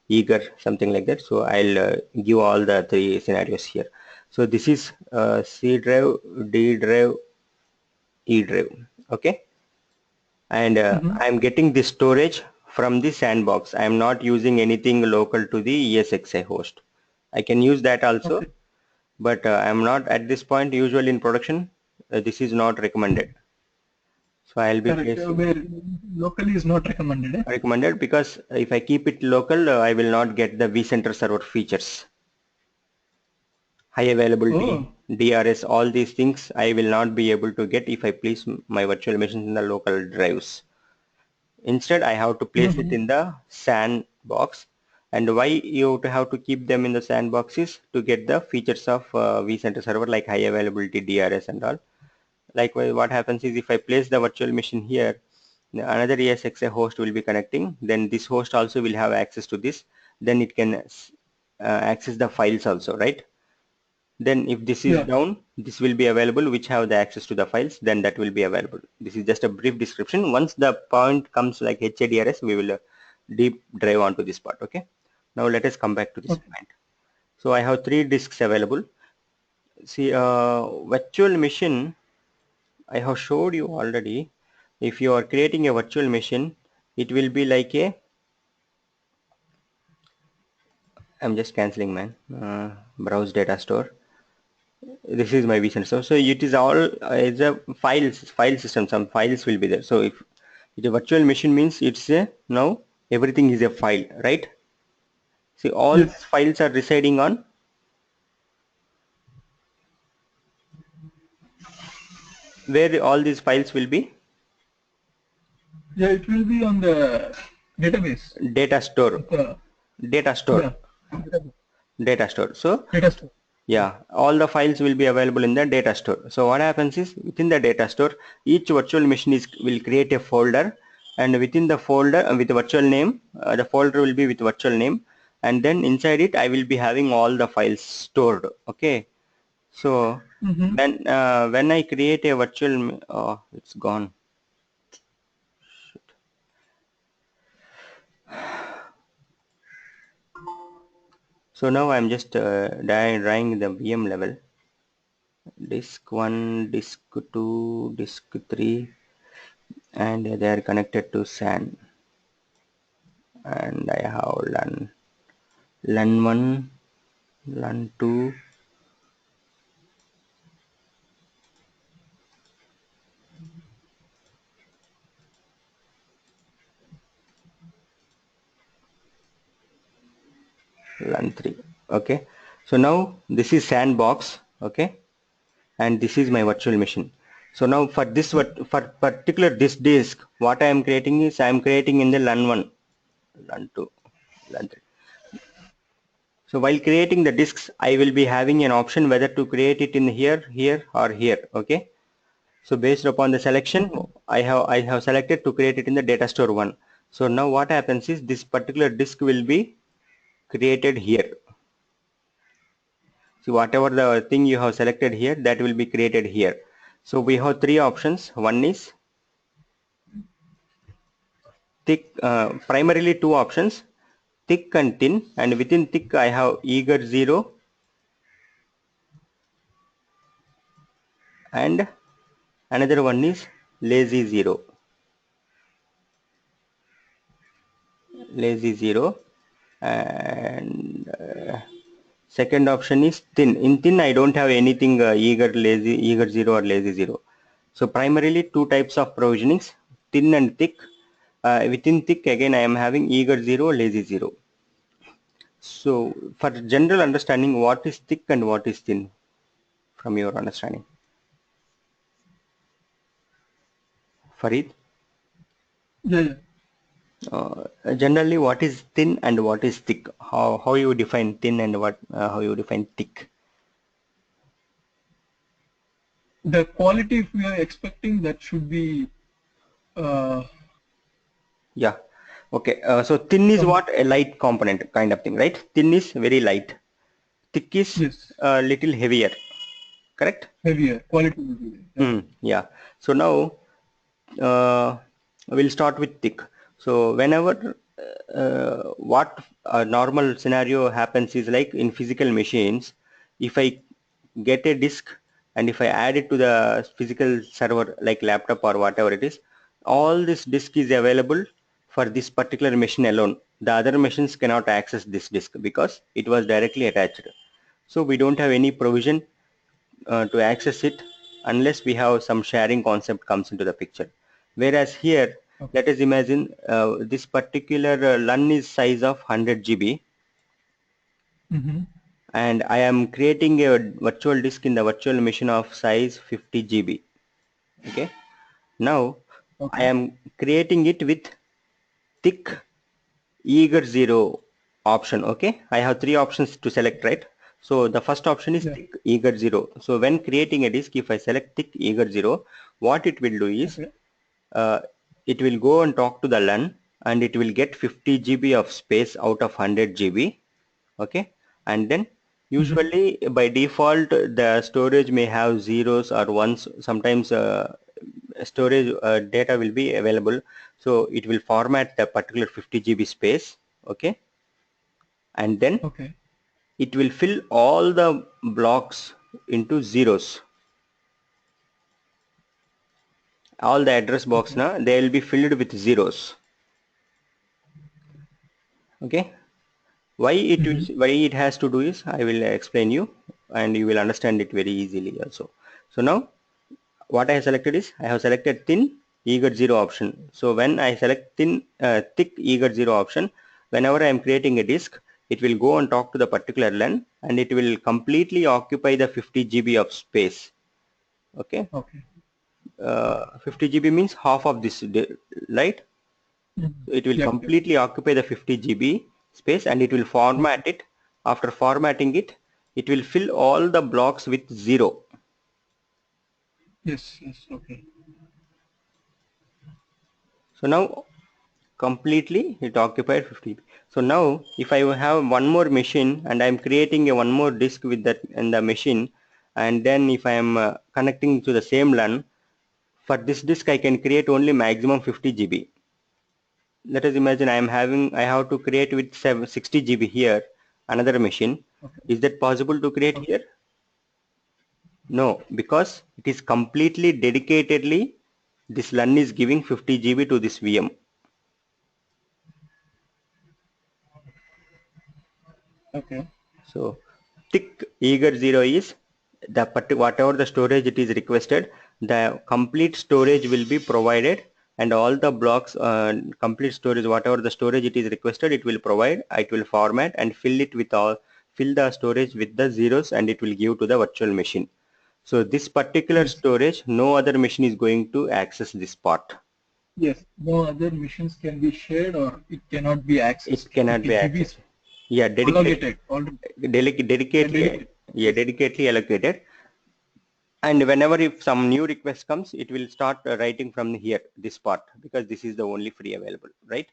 S1: eager, something like that. So I'll give all the three scenarios here. So this is C drive, D drive, E drive. Okay. And I'm getting the storage from the sandbox. I'm not using anything local to the ESXi host. I can use that also,
S2: Okay.
S1: but I'm not at this point. Usually in production, this is not recommended. So I'll be
S2: Correct.
S1: placing
S2: Where locally is not recommended. Eh?
S1: recommended, because if I keep it local, I will not get the vCenter server features, high availability,
S2: Oh.
S1: DRS, all these things I will not be able to get if I place my virtual machines in the local drives. Instead, I have to place it in the sandbox. And why you have to keep them in the sandbox is to get the features of vCenter server, like high availability, DRS and all. Likewise, what happens is if I place the virtual machine here, another ESXi host will be connecting. Then this host also will have access to this. Then it can access the files also, right? Then if this is
S2: Yeah.
S1: down, this will be available, which have the access to the files, then that will be available. This is just a brief description. Once the point comes like HADRS, we will deep dive onto this part. Okay. Now let us come back to this
S2: Okay.
S1: point. So I have three disks available. See, virtual machine, I have showed you already. If you are creating a virtual machine, it will be like a, I'm just canceling, man. Browse data store. This is my vision. So it is all it's a file system. Some files will be there. So if it's a virtual machine means it's a, now everything is a file, right? See, all these
S2: Yes.
S1: files are residing on, where all these files will be,
S2: Yeah, it will be on the database.
S1: data store,
S2: Of the,
S1: data store,
S2: yeah. Database.
S1: data store. So
S2: Data store.
S1: Yeah, all the files will be available in the data store. So what happens is within the data store, each virtual machine will create a folder, and within the folder with the virtual name, the folder will be with virtual name, and then inside it I will be having all the files stored. Okay, so
S2: Mm-hmm.
S1: when I create a oh, it's gone. So now I'm just drawing the VM level. Disk 1, disk 2, disk 3, and they are connected to SAN. And I have LAN 1, LAN 2, LAN 3. Okay, so now this is sandbox. Okay, and this is my virtual machine. So now for this for particular this disk, what I am creating is I am creating in the LAN 1, LAN 2, LAN 3. So while creating the disks, I will be having an option whether to create it in here, here, or here. Okay. So based upon the selection, I have selected to create it in the data store 1. So now what happens is this particular disk will be created here. See, whatever the thing you have selected here, that will be created here. So we have three options. One is thick, primarily two options, thick and thin, and within thick I have eager 0 and another one is lazy 0. Lazy 0 and second option is thin. In thin I don't have anything eager 0 or lazy 0. So primarily two types of provisionings, thin and thick. Within thick again I am having eager 0, lazy 0. So for general understanding, what is thick and what is thin from your understanding? Farid?
S2: Yeah, yeah.
S1: Generally what is thin and what is thick? How you define thin and how you define thick?
S2: The quality, if we are expecting, that should be uh,
S1: Yeah. Okay. So thin is
S2: some,
S1: what? A light component kind of thing, right? Thin is very light. Thick is
S2: yes,
S1: a little heavier. Correct?
S2: heavier. Quality will be there. Yeah.
S1: Yeah. So now we'll start with thick. So whenever what a normal scenario happens is like in physical machines, if I get a disk and if I add it to the physical server like laptop or whatever it is, all this disk is available for this particular machine alone. The other machines cannot access this disk because it was directly attached. So we don't have any provision to access it unless we have some sharing concept comes into the picture. Whereas here,
S2: Okay.
S1: let us imagine this particular LUN is size of 100 GB
S2: Mm-hmm.
S1: and I am creating a virtual disk in the virtual machine of size 50 GB. Okay. Now I
S2: Okay.
S1: am creating it with thick eager 0 option. Okay, I have three options to select, right? So the first option is
S2: Yeah.
S1: thick eager 0. So when creating a disk, if I select thick eager 0, what it will do is
S2: Okay.
S1: uh, it will go and talk to the LUN and it will get 50 GB of space out of 100 GB. Okay, and then
S2: Mm-hmm.
S1: usually by default the storage may have zeros or ones. Sometimes storage data will be available, so it will format the particular 50 GB space. Okay, and then
S2: Okay.
S1: it will fill all the blocks into zeros. All the address box
S2: Okay.
S1: now they will be filled with zeros. Okay,
S2: Mm-hmm.
S1: why it has to do is I will explain you and you will understand it very easily also. So now what I have selected is I have selected thin eager 0 option. So when I select thick eager 0 option, whenever I am creating a disk, it will go and talk to the particular LAN and it will completely occupy the 50 GB of space. Okay,
S2: Okay.
S1: 50 GB means half of this, right?
S2: Mm-hmm.
S1: So it will
S2: Yep. Yep.
S1: completely occupy the 50 GB space and it will
S2: Okay.
S1: format it. After formatting it, it will fill all the blocks with 0.
S2: Yes, okay.
S1: So now completely it occupied 50. So now if I have one more machine and I'm creating a one more disk with that in the machine, and then if I am connecting to the same LAN, for this disk I can create only maximum 50 GB. Let us imagine I have to create with 60 GB here another machine.
S2: Okay.
S1: Is that possible to create
S2: Okay.
S1: here? No, because it is completely dedicatedly, this LAN is giving 50 GB to this VM.
S2: Okay.
S1: So tick eager 0 is the whatever the storage it is requested, the complete storage will be provided, and all the blocks complete storage, whatever the storage it is requested, it will provide. It will format and fill it with all, fill the storage with the zeros, and it will give to the virtual machine. So this particular
S2: Yes.
S1: storage, no other machine is going to access this part.
S2: Yes. No other machines can be shared or it cannot be accessed.
S1: It cannot
S2: 50
S1: be
S2: GB
S1: accessed.
S2: is
S1: Yeah,
S2: allocated already.
S1: dedicatedly,
S2: Dedicated.
S1: yeah,
S2: Yes.
S1: dedicatedly allocated. And whenever if some new request comes, it will start writing from here, this part, because this is the only free available, right?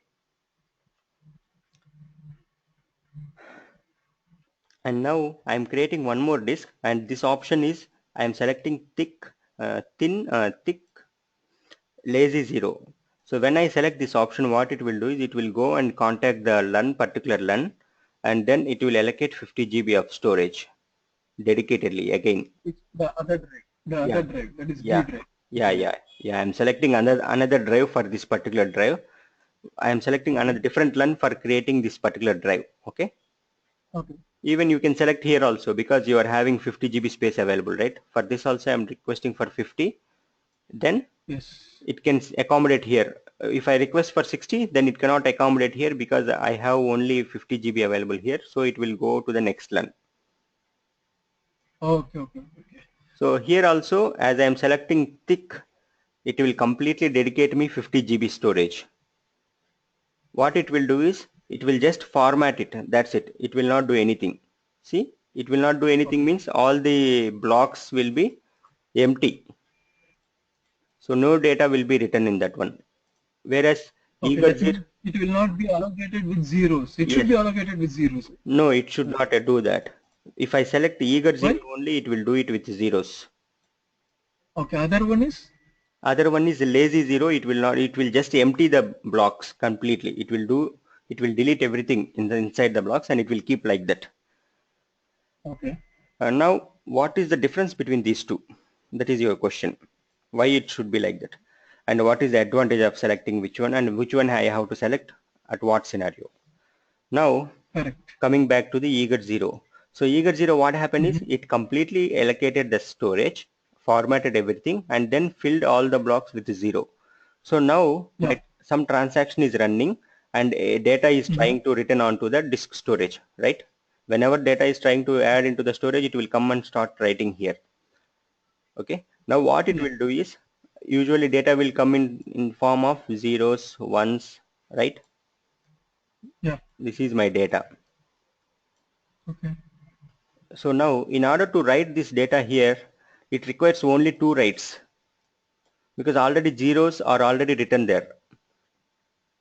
S1: And now I'm creating one more disk, and this option is I'm selecting thick, lazy 0. So when I select this option, what it will do is it will go and contact the LAN, particular LAN, and then it will allocate 50 GB of storage dedicatedly again.
S2: It's the other drive. The
S1: Yeah,
S2: other drive. That is B
S1: yeah,
S2: drive.
S1: yeah,
S2: Okay.
S1: yeah, yeah. I'm selecting another drive for this particular drive. I am selecting
S2: Okay.
S1: another different LAN for creating this particular drive. Okay.
S2: Okay.
S1: Even you can select here also, because you are having 50 GB space available, right? For this also I'm requesting for 50. Then
S2: Yes.
S1: it can accommodate here. If I request for 60, then it cannot accommodate here because I have only 50 GB available here. So it will go to the next LAN.
S2: Okay. Okay. Okay.
S1: So here also, as I am selecting thick, it will completely dedicate me 50 GB storage. What it will do is it will just format it. That's it. It will not do anything. See, it will not do anything
S2: Okay.
S1: means all the blocks will be empty. So no data will be written in that one. Whereas
S2: Okay.
S1: eager
S2: That
S1: zero,
S2: means it will not be allocated with zeros. It should
S1: yes,
S2: be allocated with zeros.
S1: no, it should not do that. If I select eager zero
S2: Why?
S1: only, it will do it with zeros.
S2: Okay. Other one is?
S1: Other one is lazy zero. It will not. It will just empty the blocks completely. It will do. It will delete everything in the inside the blocks, and it will keep like that.
S2: Okay.
S1: Now, what is the difference between these two? That is your question. Why it should be like that? And what is the advantage of selecting which one, and which one I have to select at what scenario? Now,
S2: Correct.
S1: coming back to the eager 0. So eager 0, what happened is
S2: Mm-hmm.
S1: it completely allocated the storage, formatted everything, and then filled all the blocks with 0. So now
S2: Yeah.
S1: some transaction is running, and data is
S2: Mm-hmm.
S1: trying to return onto the disk storage, right? Whenever data is trying to add into the storage, it will come and start writing here. Okay. Now what it
S2: Yeah.
S1: will do is usually data will come in form of zeros, ones, right?
S2: Yeah.
S1: This is my data.
S2: Okay.
S1: So now in order to write this data here, it requires only two writes, because already zeros are already written there.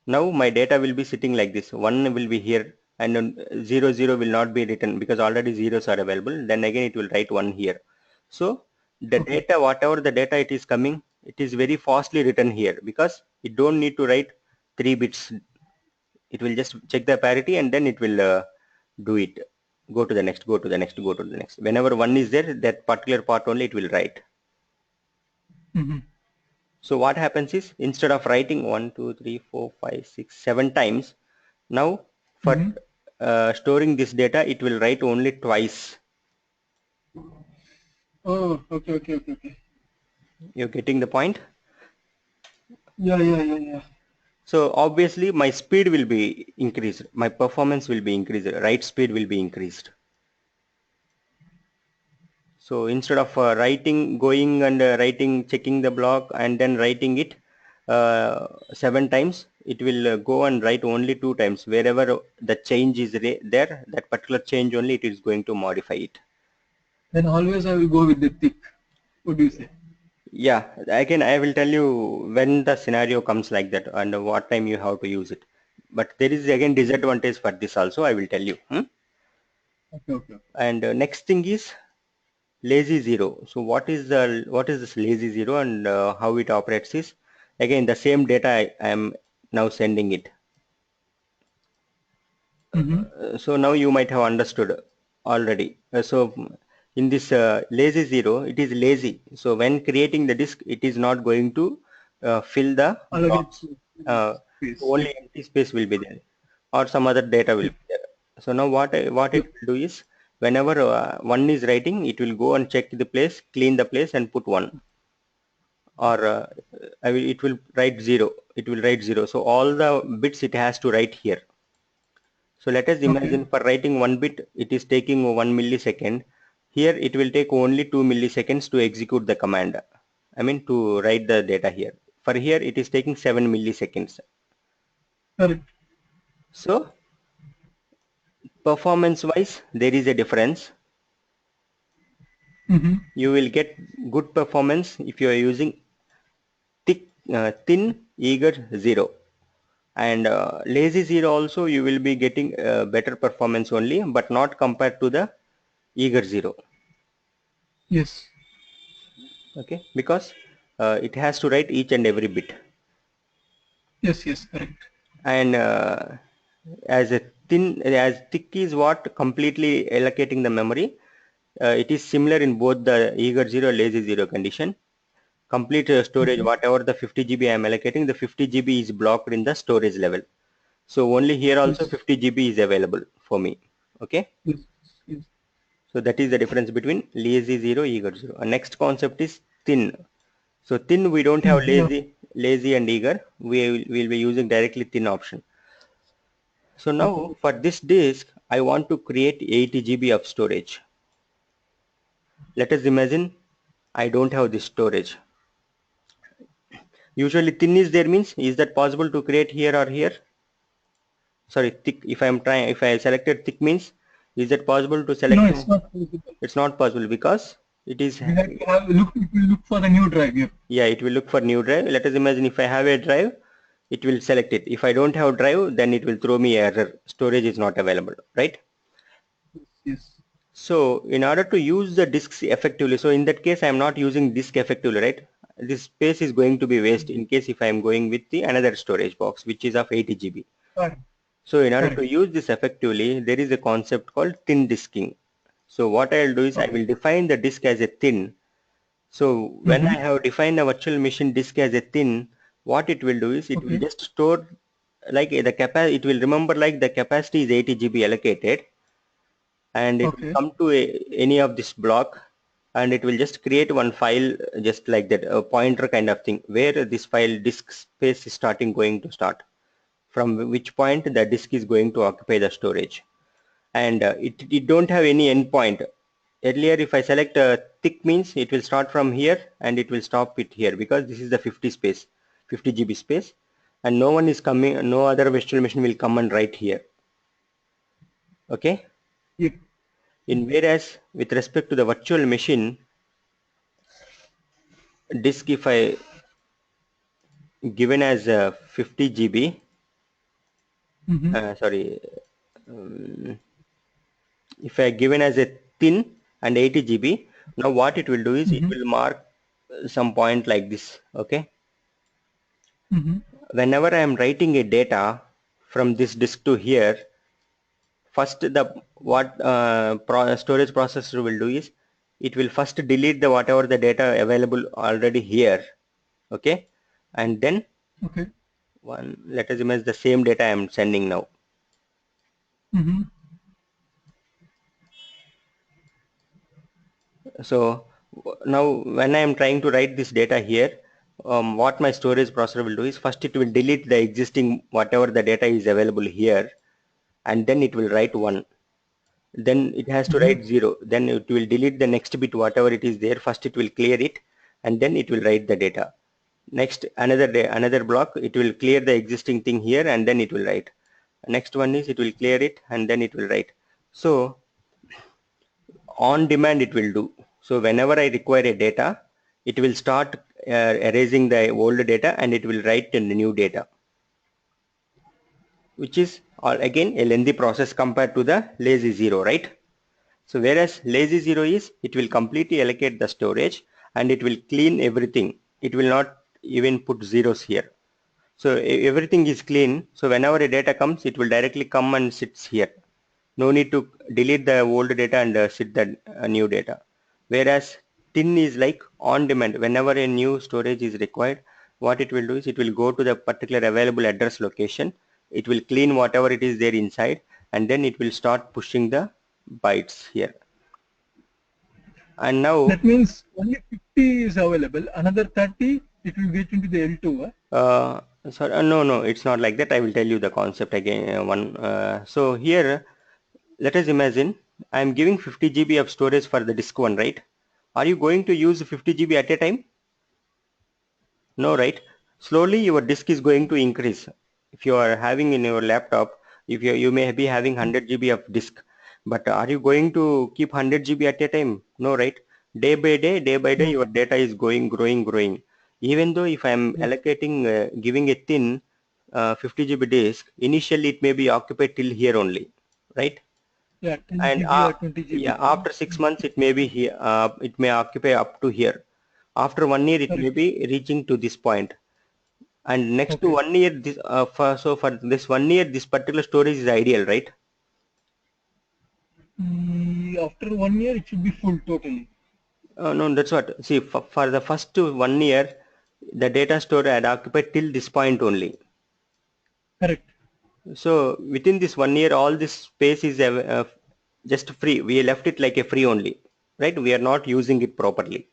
S1: Now my data will be sitting like this. One will be here, and then 0 will not be written because already zeros are available. Then again it will write one here. So the
S2: Okay.
S1: data, whatever the data it is coming, it is very fastly written here because it don't need to write 3 bits. It will just check the parity and then it will do it. Go to the next, go to the next, go to the next. Whenever one is there, that particular part only it will write.
S2: Mm-hmm.
S1: So what happens is instead of writing 1, 2, 3, 4, 5, 6, 7 times, now for
S2: Mm-hmm.
S1: storing this data, it will write only twice.
S2: Oh, okay, okay, okay, okay.
S1: You're getting the point?
S2: Yeah, yeah, yeah, yeah.
S1: So obviously my speed will be increased. My performance will be increased. Write speed will be increased. So instead of writing, going and writing, checking the block and then writing it 7 times, it will go and write only 2 times. Wherever the change is there, that particular change only it is going to modify it.
S2: Then always I will go with the thick. What do you say?
S1: Yeah, again, I will tell you when the scenario comes like that and what time you have to use it. But there is again disadvantage for this also, I will tell you.
S2: Okay, okay.
S1: And next thing is lazy zero. So what is this lazy zero and how it operates is again the same data I am now sending it.
S2: Mm-hmm.
S1: So now you might have understood already. So in this lazy zero, it is lazy. So when creating the disk, it is not going to fill the
S2: Allocate
S1: blocks. Uh,
S2: space.
S1: Only empty space will be there, or some other data will
S2: Yep,
S1: be there. So now what it
S2: yep.
S1: will do is whenever one is writing, it will go and check the place, clean the place, and put one. Or it will write zero. It will write zero. So all the bits it has to write here. So let us
S2: Okay.
S1: imagine for writing one bit, it is taking 1 millisecond. Here it will take only 2 milliseconds to execute the command. I mean to write the data here. For here it is taking 7 milliseconds.
S2: Correct.
S1: So performance wise, there is a difference.
S2: Mm-hmm.
S1: You will get good performance if you are using thin eager zero. And lazy zero also you will be getting better performance only, but not compared to the eager zero.
S2: Yes.
S1: Okay, because it has to write each and every bit.
S2: Yes, yes, correct.
S1: And as thick is what completely allocating the memory. It is similar in both the eager zero lazy zero condition. Complete storage,
S2: Okay.
S1: whatever the 50 GB I am allocating, the 50 GB is blocked in the storage level. So only here also
S2: Yes.
S1: 50 GB is available for me. Okay,
S2: Yes. Yes.
S1: so that is the difference between lazy zero, eager zero. Next concept is thin. So thin, we don't have
S2: Yeah.
S1: lazy and eager. We will be using directly thin option. So
S2: Okay.
S1: now for this disk, I want to create 80 GB of storage. Let us imagine I don't have this storage. Usually thin is there means, is that possible to create here or here? Sorry, thick. If I selected thick means, is that possible to
S2: No,
S1: select?
S2: it's not possible.
S1: It's not possible because it is,
S2: We have to have look. It will look for the new drive. Yeah.
S1: yeah, it will look for new drive. Let us imagine if I have a drive, it will select it. If I don't have drive, then it will throw me error. Storage is not available, right?
S2: Yes. Yes.
S1: So in order to use the disks effectively, so in that case, I am not using disk effectively, right? This space is going to be waste in case if I am going with the another storage box, which is of 80 GB.
S2: Correct.
S1: So in order to
S2: Correct.
S1: use this effectively, there is a concept called thin disking. So what I'll do is I
S2: Okay.
S1: will define the disk as a thin. So when I
S2: Mm-hmm.
S1: have defined a virtual machine disk as a thin, what it will do is it will
S2: Okay.
S1: just store like the capacity. It will remember like the capacity is 80 GB allocated, and it will
S2: Okay.
S1: come to any of this block, and it will just create one file just like that, a pointer kind of thing, where this file disk space is starting going to start, from which point the disk is going to occupy the storage. And it don't have any endpoint. Earlier if I select thick means it will start from here and it will stop it here, because this is the 50 GB space, and no one is coming, no other virtual machine will come and write here. Okay,
S2: Yep.
S1: in whereas with respect to the virtual machine disk, if I given as 50 GB,
S2: Mm-hmm.
S1: sorry, um, if I given as a thin and 80 GB, now what it will do is it
S2: Mm-hmm.
S1: will mark some point like this. Okay,
S2: Mm-hmm.
S1: whenever I am writing a data from this disk to here, first the storage processor will do is it will first delete the whatever the data available already here. Okay, and then
S2: Okay.
S1: let us imagine the same data I am sending now.
S2: Mm-hmm.
S1: So now when I am trying to write this data here, what my storage processor will do is first it will delete the existing whatever the data is available here, and then it will write 1. Then it has to
S2: Mm-hmm.
S1: write 0. Then it will delete the next bit whatever it is there. First it will clear it, and then it will write the data. Next another day, another block, it will clear the existing thing here, and then it will write. Next one is it will clear it and then it will write. So on demand it will do. So whenever I require a data, it will start erasing the old data and it will write the new data, which is again a lengthy process compared to the lazy zero, right? So whereas lazy zero is, it will completely allocate the storage and it will clean everything. It will not even put zeros here. So everything is clean. So whenever a data comes, it will directly come and sits here. No need to delete the old data and sit the new data. Whereas tin is like on demand. Whenever a new storage is required, what it will do is it will go to the particular available address location. It will clean whatever it is there inside, and then it will start pushing the bytes here. And now
S2: That means only 50 is available. Another 30, it will get into the L2.
S1: sorry, no, it's not like that. I will tell you the concept again. So here, let us imagine I am giving 50 GB of storage for the disk one, right? Are you going to use 50 GB at a time? No, right? Slowly your disk is going to increase. If you are having in your laptop, if you may be having 100 GB of disk, but are you going to keep 100 GB at a time? No, right? Day by day,
S2: No.
S1: your data is growing. Even though if I am
S2: Yes.
S1: allocating, giving a thin 50 GB disk, initially it may be occupied till here only, right?
S2: Yeah, 10
S1: And
S2: GB or 20 GB.
S1: yeah, after 6 months it may be here, it may occupy up to here. After 1 year it may
S2: Correct.
S1: be reaching to this point, and next to
S2: Okay.
S1: 1 year this for this 1 year this particular storage is ideal, right?
S2: After 1 year, it should be full totally.
S1: No, that's what, see, for the first 1 year the data store had occupied till this point only.
S2: Correct.
S1: So within this 1 year all this space is just free. We left it like a free only, right? We are not using it properly.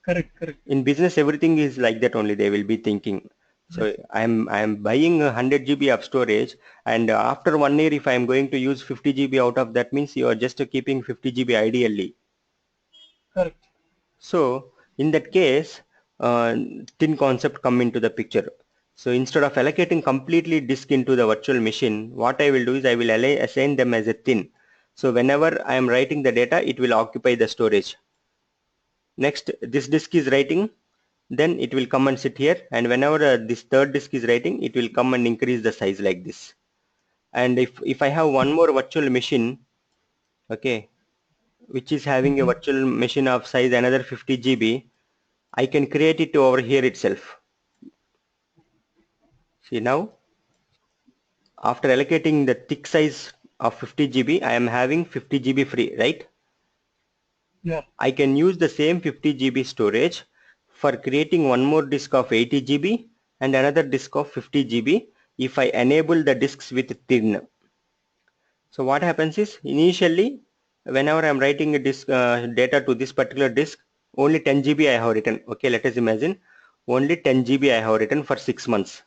S2: Correct. Correct.
S1: In business everything is like that only, they will be thinking. So
S2: Yes.
S1: I'm buying 100 GB of storage, and after 1 year if I'm going to use 50 GB out of that, means you are just keeping 50 GB ideally.
S2: Correct.
S1: So in that case, thin concept come into the picture. So instead of allocating completely disk into the virtual machine, what I will do is I will assign them as a thin. So whenever I am writing the data, it will occupy the storage. Next, this disk is writing, then it will come and sit here, and whenever this third disk is writing, it will come and increase the size like this. And if I have one more virtual machine, okay, which is having a
S2: Mm-hmm.
S1: virtual machine of size another 50 GB, I can create it over here itself. See now, after allocating the thick size of 50 GB, I am having 50 GB free, right?
S2: Yeah.
S1: I can use the same 50 GB storage for creating one more disk of 80 GB and another disk of 50 GB if I enable the disks with thin. So what happens is, initially whenever I am writing a disk data to this particular disk, only 10 GB I have written. Okay, let us imagine only 10 GB I have written for 6 months.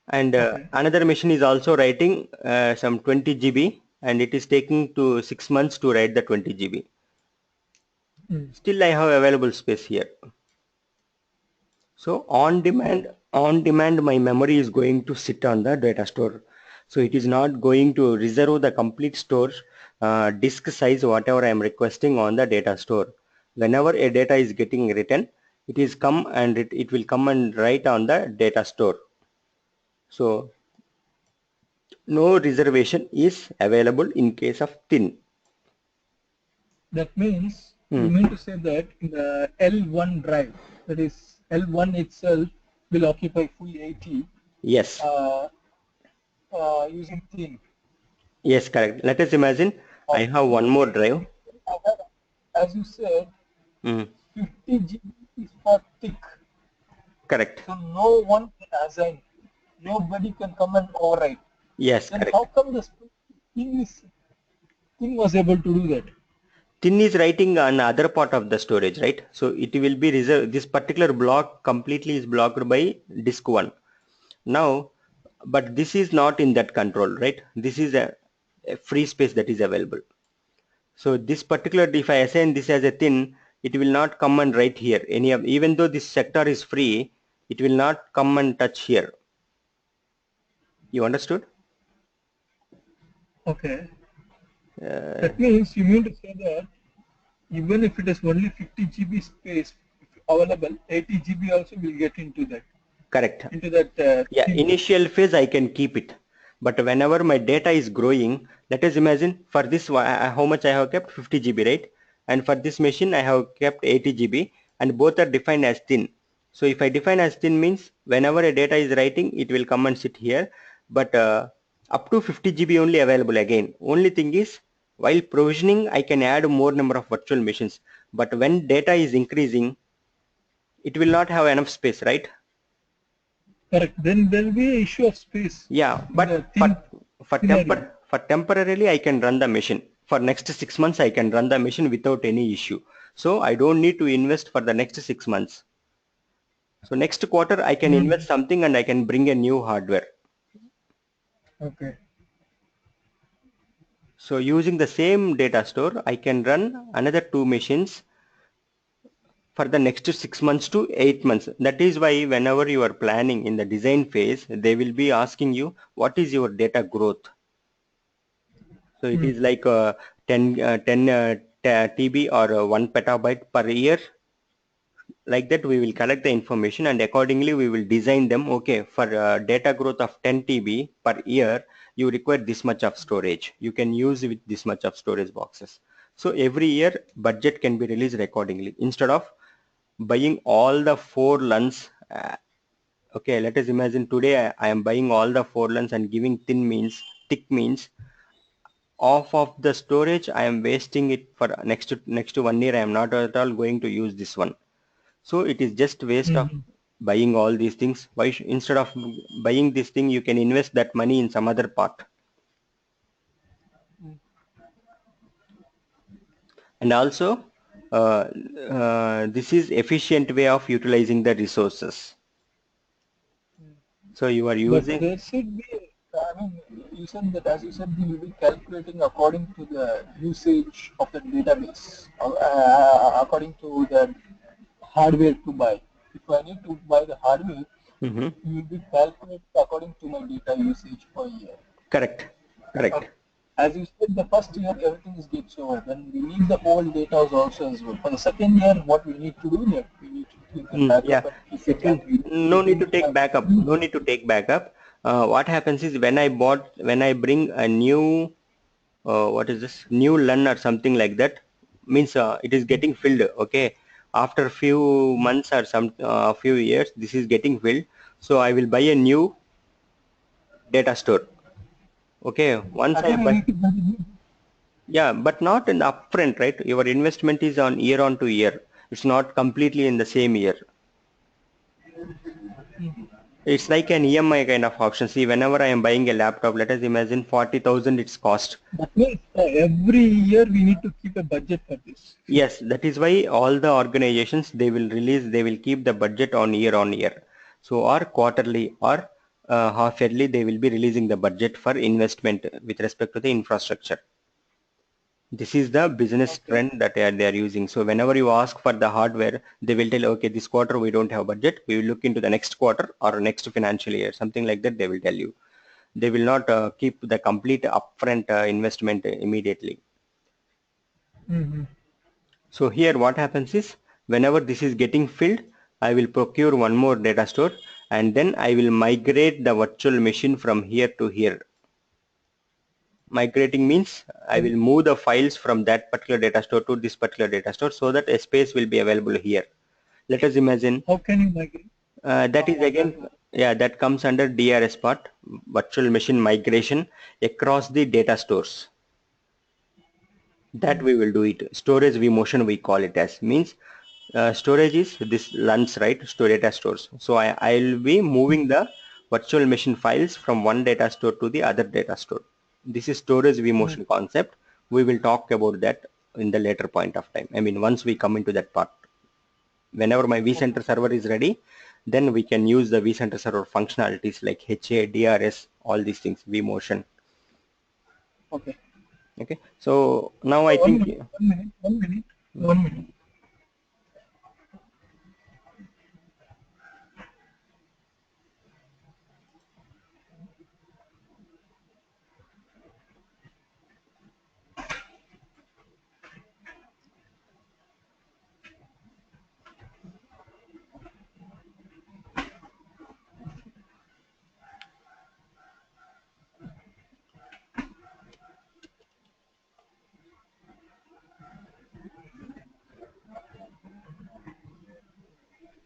S1: And
S2: Okay.
S1: another machine is also writing some 20 GB, and it is taking to 6 months to write the 20 GB.
S2: Mm.
S1: Still I have available space here. So on demand my memory is going to sit on the data store. So it is not going to reserve the complete store disk size whatever I am requesting on the data store. Whenever a data is getting written, it is come and it will come and write on the data store. So no reservation is available in case of thin.
S2: That means you
S1: Hmm.
S2: mean to say that in the L1 drive, that is L1 itself will occupy full 80
S1: Yes,
S2: uh, using thin.
S1: yes, correct. Let us imagine I
S2: Okay.
S1: have one more drive.
S2: I have, as you said,
S1: Hmm.
S2: 50 GB is for thick.
S1: Correct.
S2: So no one can assign. Nobody can come and override.
S1: Yes,
S2: Then how
S1: correct.
S2: come the thing was able to do that?
S1: Thin is writing on other part of the storage, right? So it will be reserved. This particular block completely is blocked by disk one. Now, but this is not in that control, right? This is a free space that is available. So this particular, if I assign this as a thin, it will not come and write here. Even though this sector is free, it will not come and touch here. You understood?
S2: Okay. That means you mean to say that even if it is only 50 GB space available, 80 GB also will get
S1: Correct.
S2: into that
S1: Yeah,
S2: theme.
S1: initial phase I can keep it, but whenever my data is growing, let us imagine for this how much I have kept 50 GB, right? And for this machine I have kept 80 GB, and both are defined as thin. So if I define as thin means whenever a data is writing, it will come and sit here, but up to 50 GB only available again. Only thing is while provisioning I can add more number of virtual machines, but when data is increasing, it will not have enough space, right?
S2: Correct. Then there will be an issue of space
S1: Yeah,
S2: in the
S1: but for
S2: thin area.
S1: for temporarily I can run the machine. For next 6 months I can run the machine without any issue. So I don't need to invest for the next 6 months. So next quarter I can
S2: Mm.
S1: invest something and I can bring a new hardware.
S2: Okay.
S1: So using the same data store, I can run another two machines for the next 6 months to 8 months. That is why whenever you are planning in the design phase, they will be asking you what is your data growth. So it
S2: Mm.
S1: is like 10 TB or 1 petabyte per year. Like that, we will collect the information and accordingly we will design them. Okay, for data growth of 10 TB per year, you require this much of storage. You can use with this much of storage boxes. So every year, budget can be released accordingly. Instead of buying all the four LUNs, okay, let us imagine today I am buying all the four LUNs and giving thin means, thick means off of the storage I am wasting it for next to 1 year. I am not at all going to use this one, so it is just waste of
S2: Mm.
S1: buying all these things. Why instead of buying this thing you can invest that money in some other part. And also uh, this is efficient way of utilizing the resources. So you are
S2: But
S1: using,
S2: there should be, I mean, you said that as you said, you will be calculating according to the usage of the database, according to the hardware to buy. If I need to buy the hardware,
S1: mhm,
S2: you will be calculated according to my data usage per year.
S1: correct, correct.
S2: Okay. As you said, the first year everything is gets over. Then we need the whole data also as well. For the second year, what we need to do that we need to keep the
S1: Yeah.
S2: backup and keep it
S1: Second,
S2: and we
S1: no
S2: need
S1: need to
S2: to
S1: take
S2: have.
S1: backup. No need to take backup. What happens is when I bring a new what is this new LUN or something like that, means it is getting filled. Okay, after few months or some few years, this is getting filled. So I will buy a new data store. Okay, once I
S2: Again, I
S1: buy,
S2: need to buy the new.
S1: yeah, but not in the upfront, right? Your investment is on to year. It's not completely in the same year. It's like an EMI kind of option. See, whenever I am buying a laptop, let us imagine 40,000 its cost.
S2: That means every year we need to keep a budget for this.
S1: Yes, that is why all the organizations they will keep the budget on year. So or quarterly or half yearly they will be releasing the budget for investment with respect to the infrastructure. This is the business
S2: Okay.
S1: trend that they are using. So whenever you ask for the hardware, they will tell, okay, this quarter we don't have budget. We will look into the next quarter or next financial year, something like that. They will tell you. They will not keep the complete upfront investment immediately.
S2: Mm-hmm.
S1: So here what happens is whenever this is getting filled, I will procure one more data store and then I will migrate the virtual machine from here to here. Migrating means I will move the files from that particular data store to this particular data store so that a space will be available here. Let us imagine
S2: How can you migrate
S1: that
S2: from
S1: is
S2: one to
S1: again,
S2: another?
S1: yeah, that comes under DRS part, virtual machine migration across the data stores. That we will do it. Storage vmotion we call it as, means storage is this LUNs, right? Store data stores. So I'll be moving the virtual machine files from one data store to the other data store. This is storage
S2: Mm.
S1: vmotion concept. We will talk about that in the later point of time. I mean, once we come into that part, whenever my
S2: Okay.
S1: vCenter server is ready, then we can use the vCenter server functionalities like HA, DRS, all these things, vmotion.
S2: Okay.
S1: Okay, so now I
S2: One
S1: think,
S2: minute. 1 minute. 1 minute. 1 minute.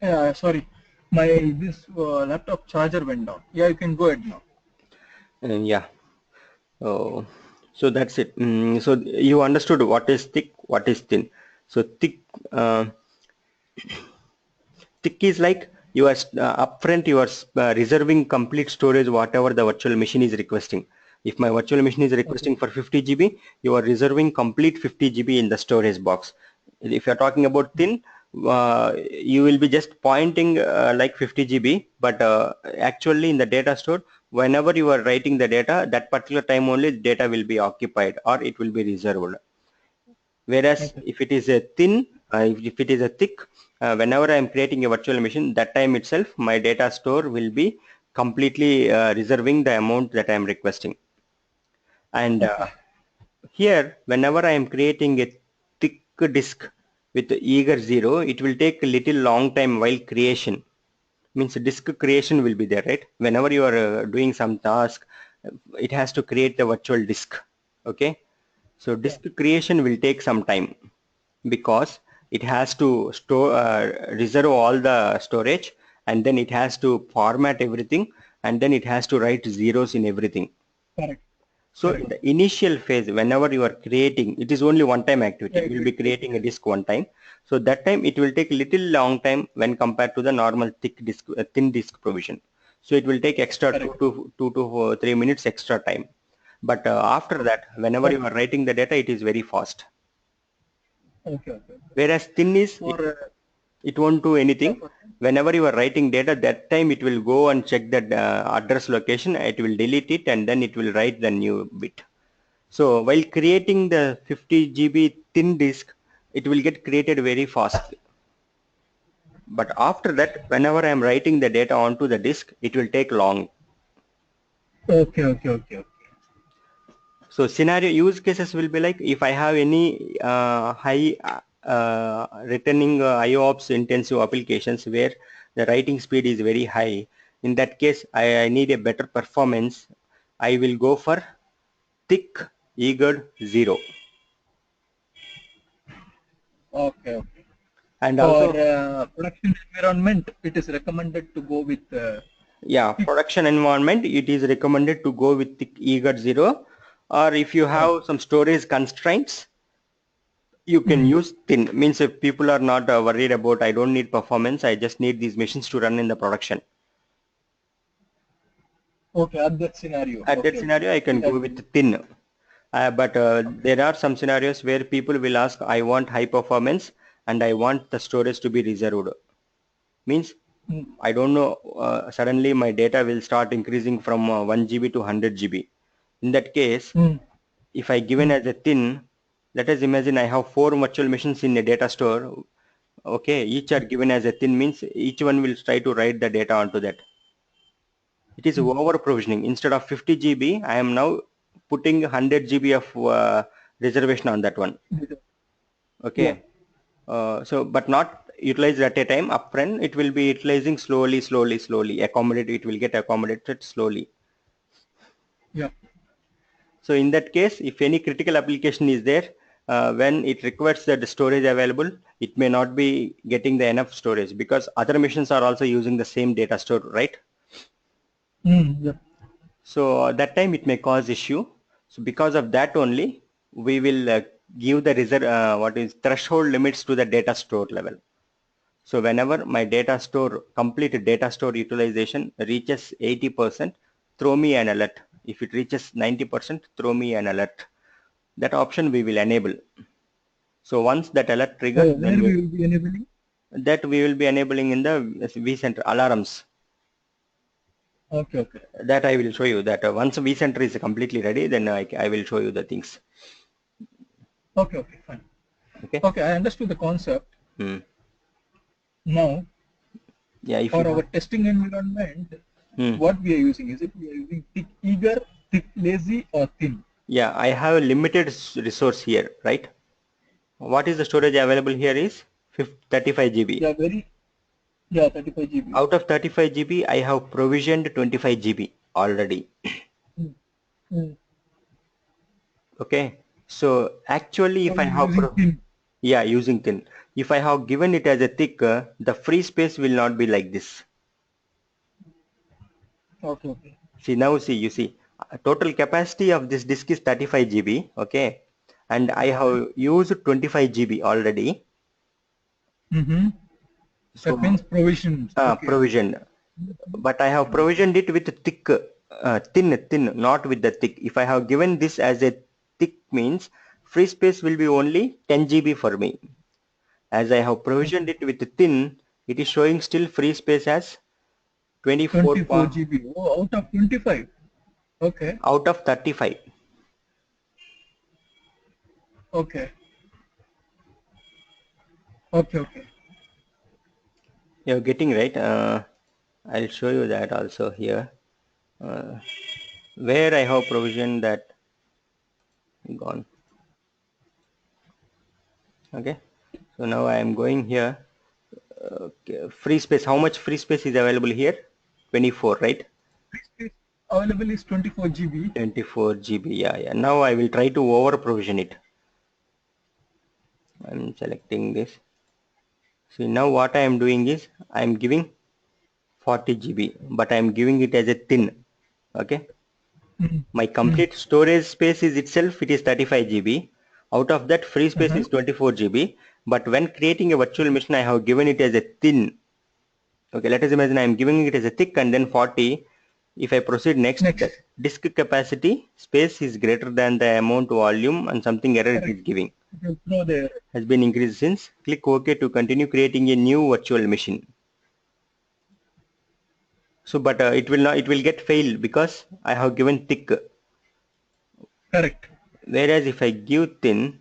S2: Yeah, sorry. My this laptop charger went down. Yeah, you can go ahead now.
S1: And yeah. Oh, so that's it. So you understood what is thick, what is thin. So uh, thick is like you are upfront you are reserving complete storage whatever the virtual machine is requesting. If my virtual machine is
S2: Okay.
S1: requesting for 50 GB, you are reserving complete 50 GB in the storage box. If you are talking about thin, you will be just pointing like 50 GB, but actually in the data store, whenever you are writing the data, that particular time only data will be occupied or it will be reserved. Whereas
S2: Okay.
S1: if it is a thin, if it is a thick, whenever I am creating a virtual machine, that time itself my data store will be completely reserving the amount that I am requesting. And
S2: Okay.
S1: here, whenever I am creating a thick disk with eager 0, it will take a little long time while creation. Means disk creation will be there, right? Whenever you are doing some task, it has to create the virtual disk. Okay. So
S2: Yeah.
S1: disk creation will take some time because it has to store reserve all the storage, and then it has to format everything, and then it has to write zeros in everything.
S2: Correct.
S1: So in
S2: Correct.
S1: the initial phase, whenever you are creating, it is only one time activity.
S2: Yeah,
S1: You
S2: it
S1: will
S2: will
S1: be
S2: take.
S1: creating a disk one time. So that time it will take little long time when compared to the normal thick disk, thin disk provision. So it will take extra
S2: Correct.
S1: 3 minutes extra time. But after that, whenever
S2: But
S1: you are writing the data, it is very fast.
S2: okay. Okay.
S1: Whereas thin is
S2: For
S1: it won't do
S2: yeah,
S1: anything.
S2: for
S1: Whenever you are writing data, that time it will go and check that address location, it will delete it, and then it will write the new bit. So while creating the 50 GB thin disk, it will get created very fast. But after that, whenever I am writing the data onto the disk, it will take long.
S2: okay. Okay. Okay. Okay.
S1: So scenario use cases will be like if I have any high returning IOPS intensive applications where the writing speed is very high. In that case, I need a better performance. I will go for thick eager 0.
S2: Okay. Okay.
S1: And
S2: For
S1: also,
S2: production environment, it is recommended to go with
S1: yeah,
S2: thick.
S1: production environment, it is recommended to go with thick eager 0. Or if you
S2: Uh,
S1: have some storage constraints, you can
S2: mm.
S1: use thin. Means if people are not worried about I don't need performance, I just need these machines to run in the production.
S2: Okay. At that scenario.
S1: At that
S2: Okay. Okay.
S1: scenario, I can
S2: Yeah.
S1: go with thin. But
S2: Okay.
S1: there are some scenarios where people will ask, I want high performance and I want the storage to be reserved. Means
S2: Mm.
S1: I don't know, suddenly my data will start increasing from 1 GB to 100 GB. In that case,
S2: Mm.
S1: if I given
S2: Mm.
S1: as a thin, let us imagine I have 4 virtual machines in a data store. Okay, each are given as a thin means each one will try to write the data onto that. It is
S2: Mm.
S1: over provisioning. Instead of 50 GB, I am now putting 100 GB of reservation on that one.
S2: Yeah.
S1: Okay. So, but not utilized at a time upfront. It will be utilizing slowly, slowly, slowly. Accommodate. It will get accommodated slowly.
S2: Yeah.
S1: So in that case, if any critical application is there, when it requires that the storage available, it may not be getting the enough storage because other machines are also using the same data store, right?
S2: Mm. Yeah.
S1: So that time it may cause issue. So because of that only, we will give the reserve, what is threshold limits to the data store level. So whenever my data store, complete data store utilization reaches 80%, throw me an alert. If it reaches 90%, throw me an alert. That option we will enable. So once that alert triggers,
S2: Oh, where
S1: then
S2: we will be enabling?
S1: that we will be enabling in the vCenter alarms.
S2: Okay. Okay.
S1: That I will show you that once vCenter is completely ready, then I will show you the things.
S2: Okay. Okay. Fine.
S1: Okay.
S2: Okay. I understood the concept.
S1: Hmm.
S2: Now,
S1: Yeah, if you
S2: for our
S1: have.
S2: testing environment,
S1: Hmm.
S2: what we are using? Is it we are using thick eager, thick lazy, or thin?
S1: Yeah, I have a limited resource here, right? What is the storage available here is 35 GB.
S2: Yeah, yeah, 35 GB.
S1: Out of 35 GB, I have provisioned 25 GB already.
S2: Mm. Mm.
S1: Okay. So actually,
S2: So
S1: if I
S2: you're
S1: have
S2: using thin.
S1: Yeah, using thin. If I have given it as a thick, the free space will not be like this.
S2: Okay, okay.
S1: See now, see you see, total capacity of this disk is 35 GB. Okay, and I have used 25 GB already.
S2: Mm-hmm. That
S1: So
S2: means provisions. Okay.
S1: provisioned, but I have provisioned it with thick, thin, not with the thick. If I have given this as a thick means free space will be only 10 GB for me. As I have provisioned
S2: Okay.
S1: it with thin, it is showing still free space as 24
S2: 24 GB. Oh, out of 25. Okay.
S1: out of 35.
S2: Okay. Okay. Okay.
S1: You're getting right. I'll show you that also here. Uh, where I have provisioned that gone. Okay. So now I am going here. Okay. Free space. How much free space is available here? 24, right?
S2: Free space available is 24 GB.
S1: 24 GB. Yeah, yeah. Now I will try to over provision it. I'm selecting this. See now what I am doing is I am giving 40 GB, but I am giving it as a thin. Okay. My
S2: Mm-hmm.
S1: complete storage space is itself it is 35 GB. Out of that free space
S2: Uh-huh.
S1: is 24 GB. But when creating a virtual machine, I have given it as a thin. Okay, let us imagine I am giving it as a thick and then 40. If I proceed next, the
S2: Next.
S1: disk capacity space is greater than the amount volume and something error it
S2: Correct.
S1: is giving
S2: It will throw there.
S1: has been increased since. Click OK to continue creating a new virtual machine. So, but it will not. It will get failed because I have given thick.
S2: Correct.
S1: Whereas if I give thin,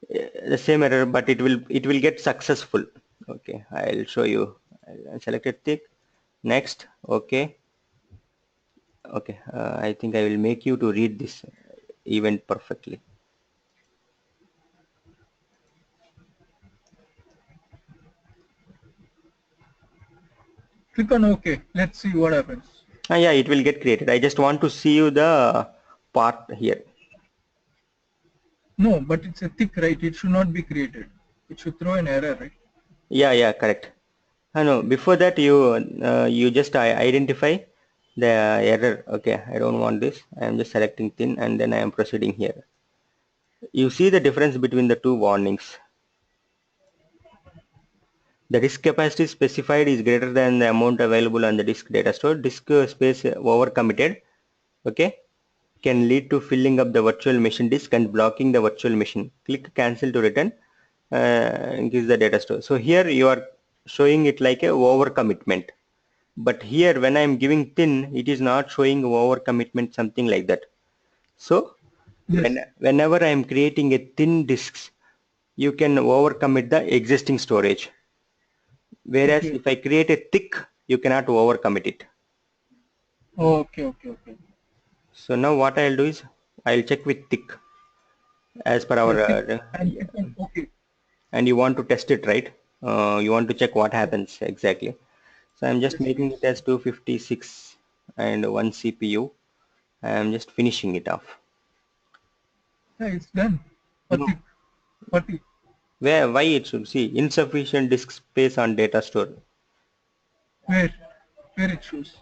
S1: the same error, but it will get successful. Okay, I'll show you. I'll select it thick. Next. Okay. Okay. I think I will make you to read this event perfectly.
S2: Click on OK. Let's see what happens.
S1: Yeah, it will get created. I just want to see you the part here.
S2: No, but it's a thick, right? It should not be created. It should throw an error, right?
S1: Yeah, yeah, correct. No, before that you just identify the error. Okay, I don't want this. I am just selecting thin and then I am proceeding here. You see the difference between the two warnings. The disk capacity specified is greater than the amount available on the disk data store. Disk space overcommitted, okay, can lead to filling up the virtual machine disk and blocking the virtual machine. Click cancel to return. Increase the data store. So here you are showing it like a overcommitment. But here when I am giving thin, it is not showing overcommitment, something like that. So
S2: Yes.
S1: whenever I am creating a thin disks, you can overcommit the existing storage. Whereas
S2: Okay.
S1: if I create a thick, you cannot overcommit it.
S2: Okay. Okay. Okay.
S1: So now what I'll do is I'll check with thick as per our
S2: Yeah, thick and click on OK.
S1: and you want to test it, right? You want to check what happens exactly. So I'm just
S2: Yes,
S1: making it
S2: please.
S1: as 256 and one CPU. I'm just finishing it off.
S2: Yeah, it's done. For
S1: No.
S2: thick. For thick.
S1: Why it should see insufficient disk space on data store.
S2: Where? Where it shows.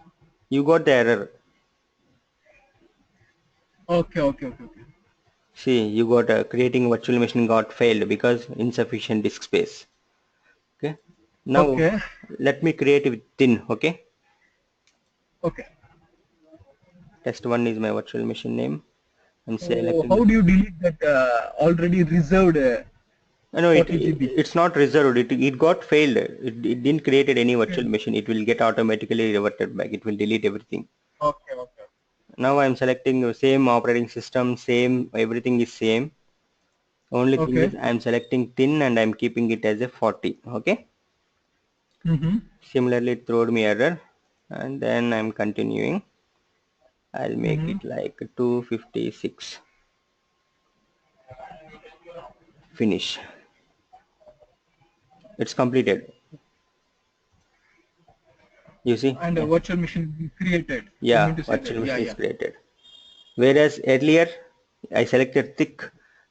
S1: You got the error.
S2: Okay. Okay. Okay. Okay.
S1: See, you got creating virtual machine got failed because insufficient disk space. Okay. Now
S2: Okay.
S1: let me create with thin. Okay.
S2: Okay.
S1: Test one is my virtual machine name. I'm
S2: So
S1: selecting.
S2: how do you delete that already reserved
S1: No,
S2: 40 GB?
S1: it's not reserved. It got failed. It didn't created any virtual
S2: Okay.
S1: machine. It will get automatically reverted back. It will delete everything.
S2: Okay. Okay.
S1: Now I'm selecting the same operating system, same everything is same. Only thing
S2: Okay.
S1: is I'm selecting thin and I'm keeping it as a 40. Okay.
S2: Mm-hmm.
S1: Similarly, it throwed me error, and then I'm continuing. I'll make
S2: Mm-hmm.
S1: it like 256. Finish. It's completed. You see?
S2: And a virtual machine will be created. You
S1: Yeah,
S2: mean to say that?
S1: virtual
S2: Yeah.
S1: machine is
S2: Yeah.
S1: created. Whereas earlier I selected thick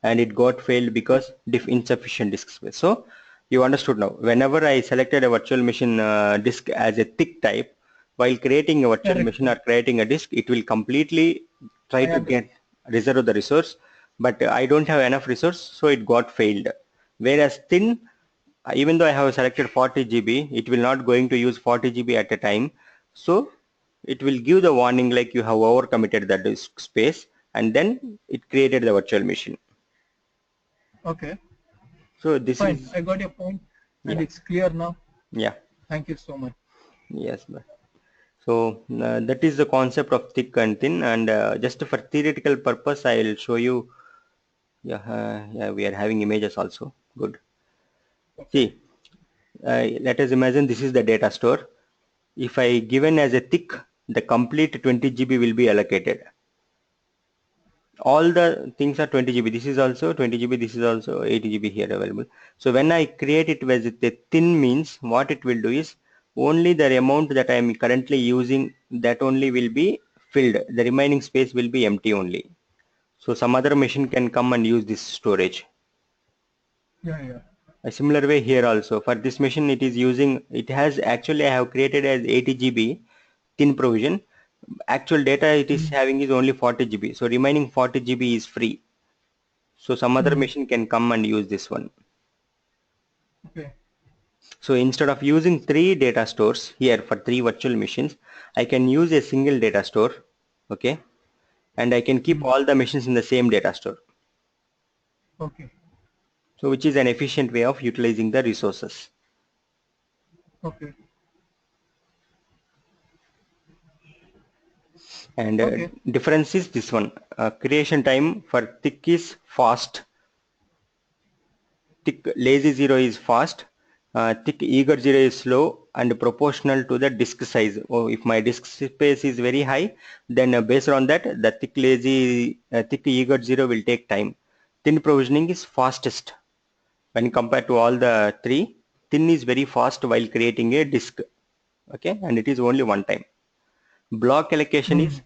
S1: and it got failed because insufficient disk space. So you understood now. Whenever I selected a virtual machine disk as a thick type, while creating a virtual
S2: Correct.
S1: machine or creating a disk, it will completely try
S2: I
S1: to
S2: understand.
S1: get reserve the resource, but I don't have enough resource, so it got failed. Whereas thin, even though I have selected 40 GB, it will not going to use 40 GB at a time. So it will give the warning like you have overcommitted the disk space, and then it created the virtual machine.
S2: Okay.
S1: So this
S2: Fine.
S1: is,
S2: I got your point, and
S1: yeah,
S2: it's clear now.
S1: yeah,
S2: Thank you so much.
S1: yes. So that is the concept of thick and thin, and just for theoretical purpose, I will show you. Yeah, yeah, we are having images also. Good.
S2: Okay.
S1: See, let us imagine this is the data store. If I given as a thick, the complete 20 GB will be allocated. All the things are 20 GB. This is also 20 GB. This is also 80 GB here available. So when I create it with the thin means, what it will do is only the amount that I am currently using, that only will be filled. The remaining space will be empty only. So some other machine can come and use this storage.
S2: Yeah, yeah.
S1: A similar way here also, for this machine it is using, it has actually I have created as 80 GB thin provision. Actual data it is
S2: Mm.
S1: having is only 40 GB. So remaining 40 GB is free. So some other
S2: Mm.
S1: machine can come and use this one.
S2: Okay.
S1: So instead of using three data stores here for three virtual machines, I can use a single data store. Okay. And I can keep
S2: Mm.
S1: all the machines in the same data store.
S2: Okay.
S1: So which is an efficient way of utilizing the resources.
S2: Okay.
S1: And
S2: Okay.
S1: difference is this one. Creation time for thick is fast. Thick lazy zero is fast. Thick eager zero is slow and proportional to the disk size. Oh, if my disk space is very high, then based on that, the thick eager zero will take time. Thin provisioning is fastest when compared to all the three. Thin is very fast while creating a disk. Okay, and it is only one time. Block allocation is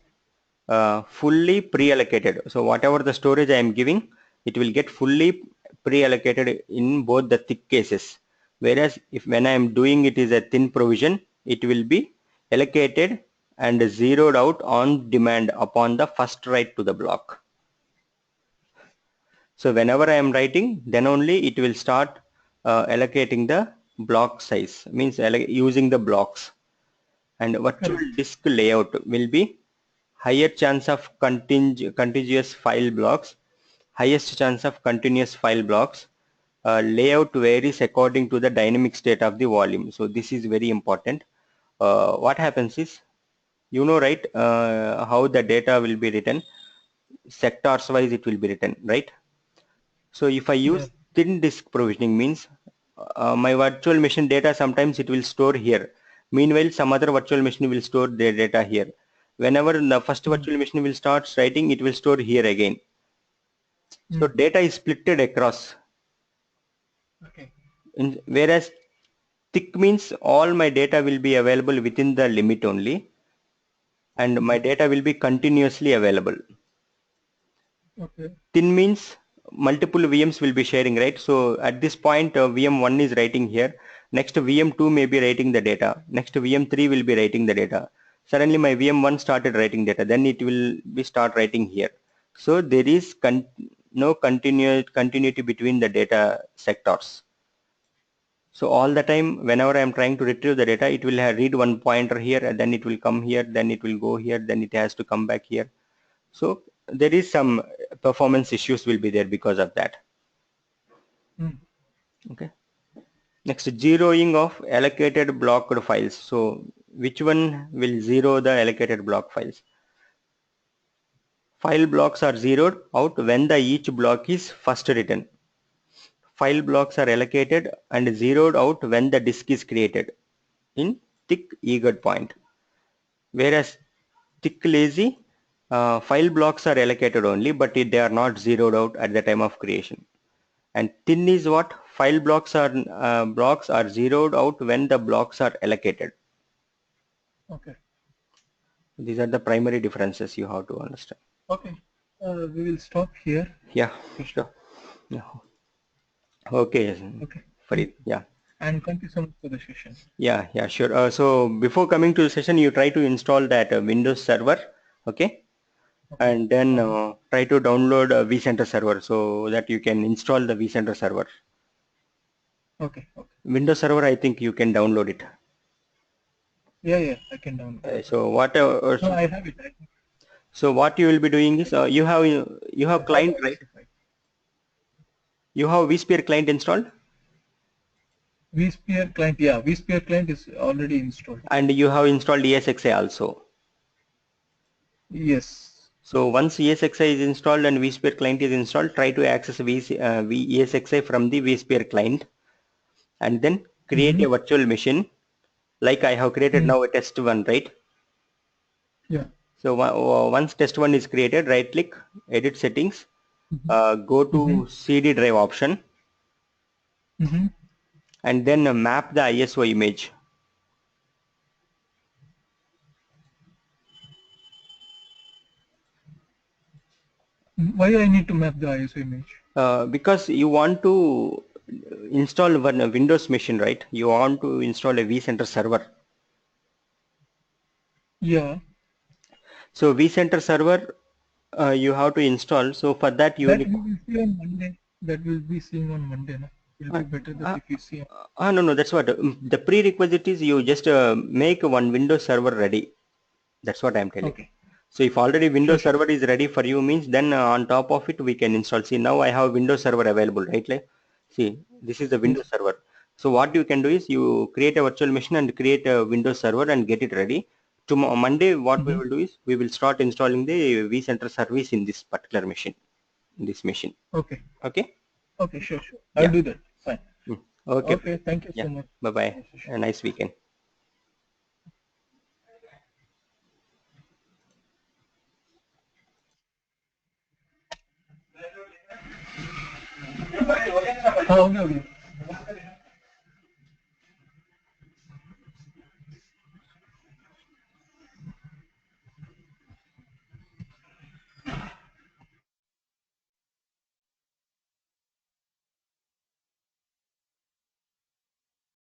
S2: Mm.
S1: fully pre-allocated. So whatever the storage I am giving, it will get fully pre-allocated in both the thick cases. Whereas if when I am doing it is a thin provision, it will be allocated and zeroed out on demand upon the first write to the block. So whenever I am writing, then only it will start allocating the block size, means using the blocks. And virtual
S2: Correct.
S1: disk layout will be higher chance of contiguous file blocks, highest chance of continuous file blocks. Layout varies according to the dynamic state of the volume. So this is very important. What happens is, you know, right, how the data will be written, sectors wise it will be written, right? So if I
S2: Yeah.
S1: use thin disk provisioning means my virtual machine data sometimes it will store here. Meanwhile, some other virtual machine will store their data here. Whenever the first
S2: Mm.
S1: virtual machine will start writing, it will store here again. So
S2: Mm.
S1: data is splitted across.
S2: Okay.
S1: Whereas thick means all my data will be available within the limit only, and my
S2: Mm.
S1: data will be continuously available.
S2: Okay.
S1: Thin means multiple VMs will be sharing, right? So at this point, VM1 is writing here. Next VM2 may be writing the data. Next VM3 will be writing the data. Suddenly my VM1 started writing data. Then it will be start writing here. So there is no continuity between the data sectors. So all the time, whenever I am trying to retrieve the data, it will read one pointer here, and then it will come here, then it will go here, then it has to come back here. So there is some performance issues will be there because of that.
S2: Mm.
S1: Okay. Next, zeroing of allocated blocked files. So which one will zero the allocated block files? File blocks are zeroed out when the each block is first written. File blocks are allocated and zeroed out when the disk is created in thick eager point. Whereas thick lazy, file blocks are allocated only, but they are not zeroed out at the time of creation. And thin is what? File blocks are zeroed out when the blocks are allocated.
S2: Okay.
S1: These are the primary differences you have to understand.
S2: Okay. We will stop here.
S1: Yeah, sure. Yeah. Okay,
S2: Okay.
S1: Farid. Yeah.
S2: And thank you so much for the session.
S1: Yeah, yeah, sure. So before coming to the session, you try to install that Windows server, okay?
S2: Okay.
S1: And then
S2: Uh-huh.
S1: try to download a vCenter server so that you can install the vCenter server.
S2: Okay. Okay.
S1: Windows server, I think you can download it.
S2: Yeah, yeah, I can download.
S1: So what?
S2: No, I have it.
S1: So what you will be doing is you
S2: I
S1: have
S2: have
S1: client,
S2: the
S1: right?
S2: ISO file.
S1: You have vSphere client installed,
S2: vSphere client, yeah, vSphere client is already installed.
S1: and you have installed ESXi also.
S2: Yes.
S1: So once ESXi is installed and vSphere client is installed, try to access ESXi from the vSphere client, and then create
S2: Mm-hmm.
S1: a virtual machine like I have created
S2: Mm.
S1: now a test one, right?
S2: Yeah.
S1: So once test one is created, right click, edit settings,
S2: Mm-hmm.
S1: go
S2: Mm-hmm.
S1: to CD drive option,
S2: Mm-hmm.
S1: and then map the ISO image.
S2: Why I need to map the ISO image?
S1: Because you want to install one Windows machine, right? You want to install a vCenter server.
S2: Yeah.
S1: So vCenter server you have to install. So for that you
S2: That
S1: need.
S2: we will see on Monday. That will be seeing on Monday. Na? Will
S1: Uh,
S2: be better that
S1: uh,
S2: if you see.
S1: no, no, that's what the prerequisite is. You just make one Windows server ready. That's what I'm telling.
S2: Okay.
S1: So if already
S2: Sure,
S1: Windows
S2: sure.
S1: server is ready for you means then on top of it we can install. See now I have Windows server available, right? Like, see this is the
S2: Yes.
S1: Windows server. So what you can do is you create a virtual machine and create a Windows server and get it ready. Tomorrow Monday what we
S2: Mm-hmm.
S1: will do is we will start installing the vCenter service in this particular machine. In this machine.
S2: Okay.
S1: Okay?
S2: Okay. Sure, sure. I'll
S1: Yeah.
S2: do that. Fine.
S1: Mm. Okay.
S2: Okay. Thank you
S1: Yeah.
S2: so much
S1: Bye
S2: for
S1: bye.
S2: the session.
S1: A nice weekend.
S2: हाँ, हो गया, हो गया.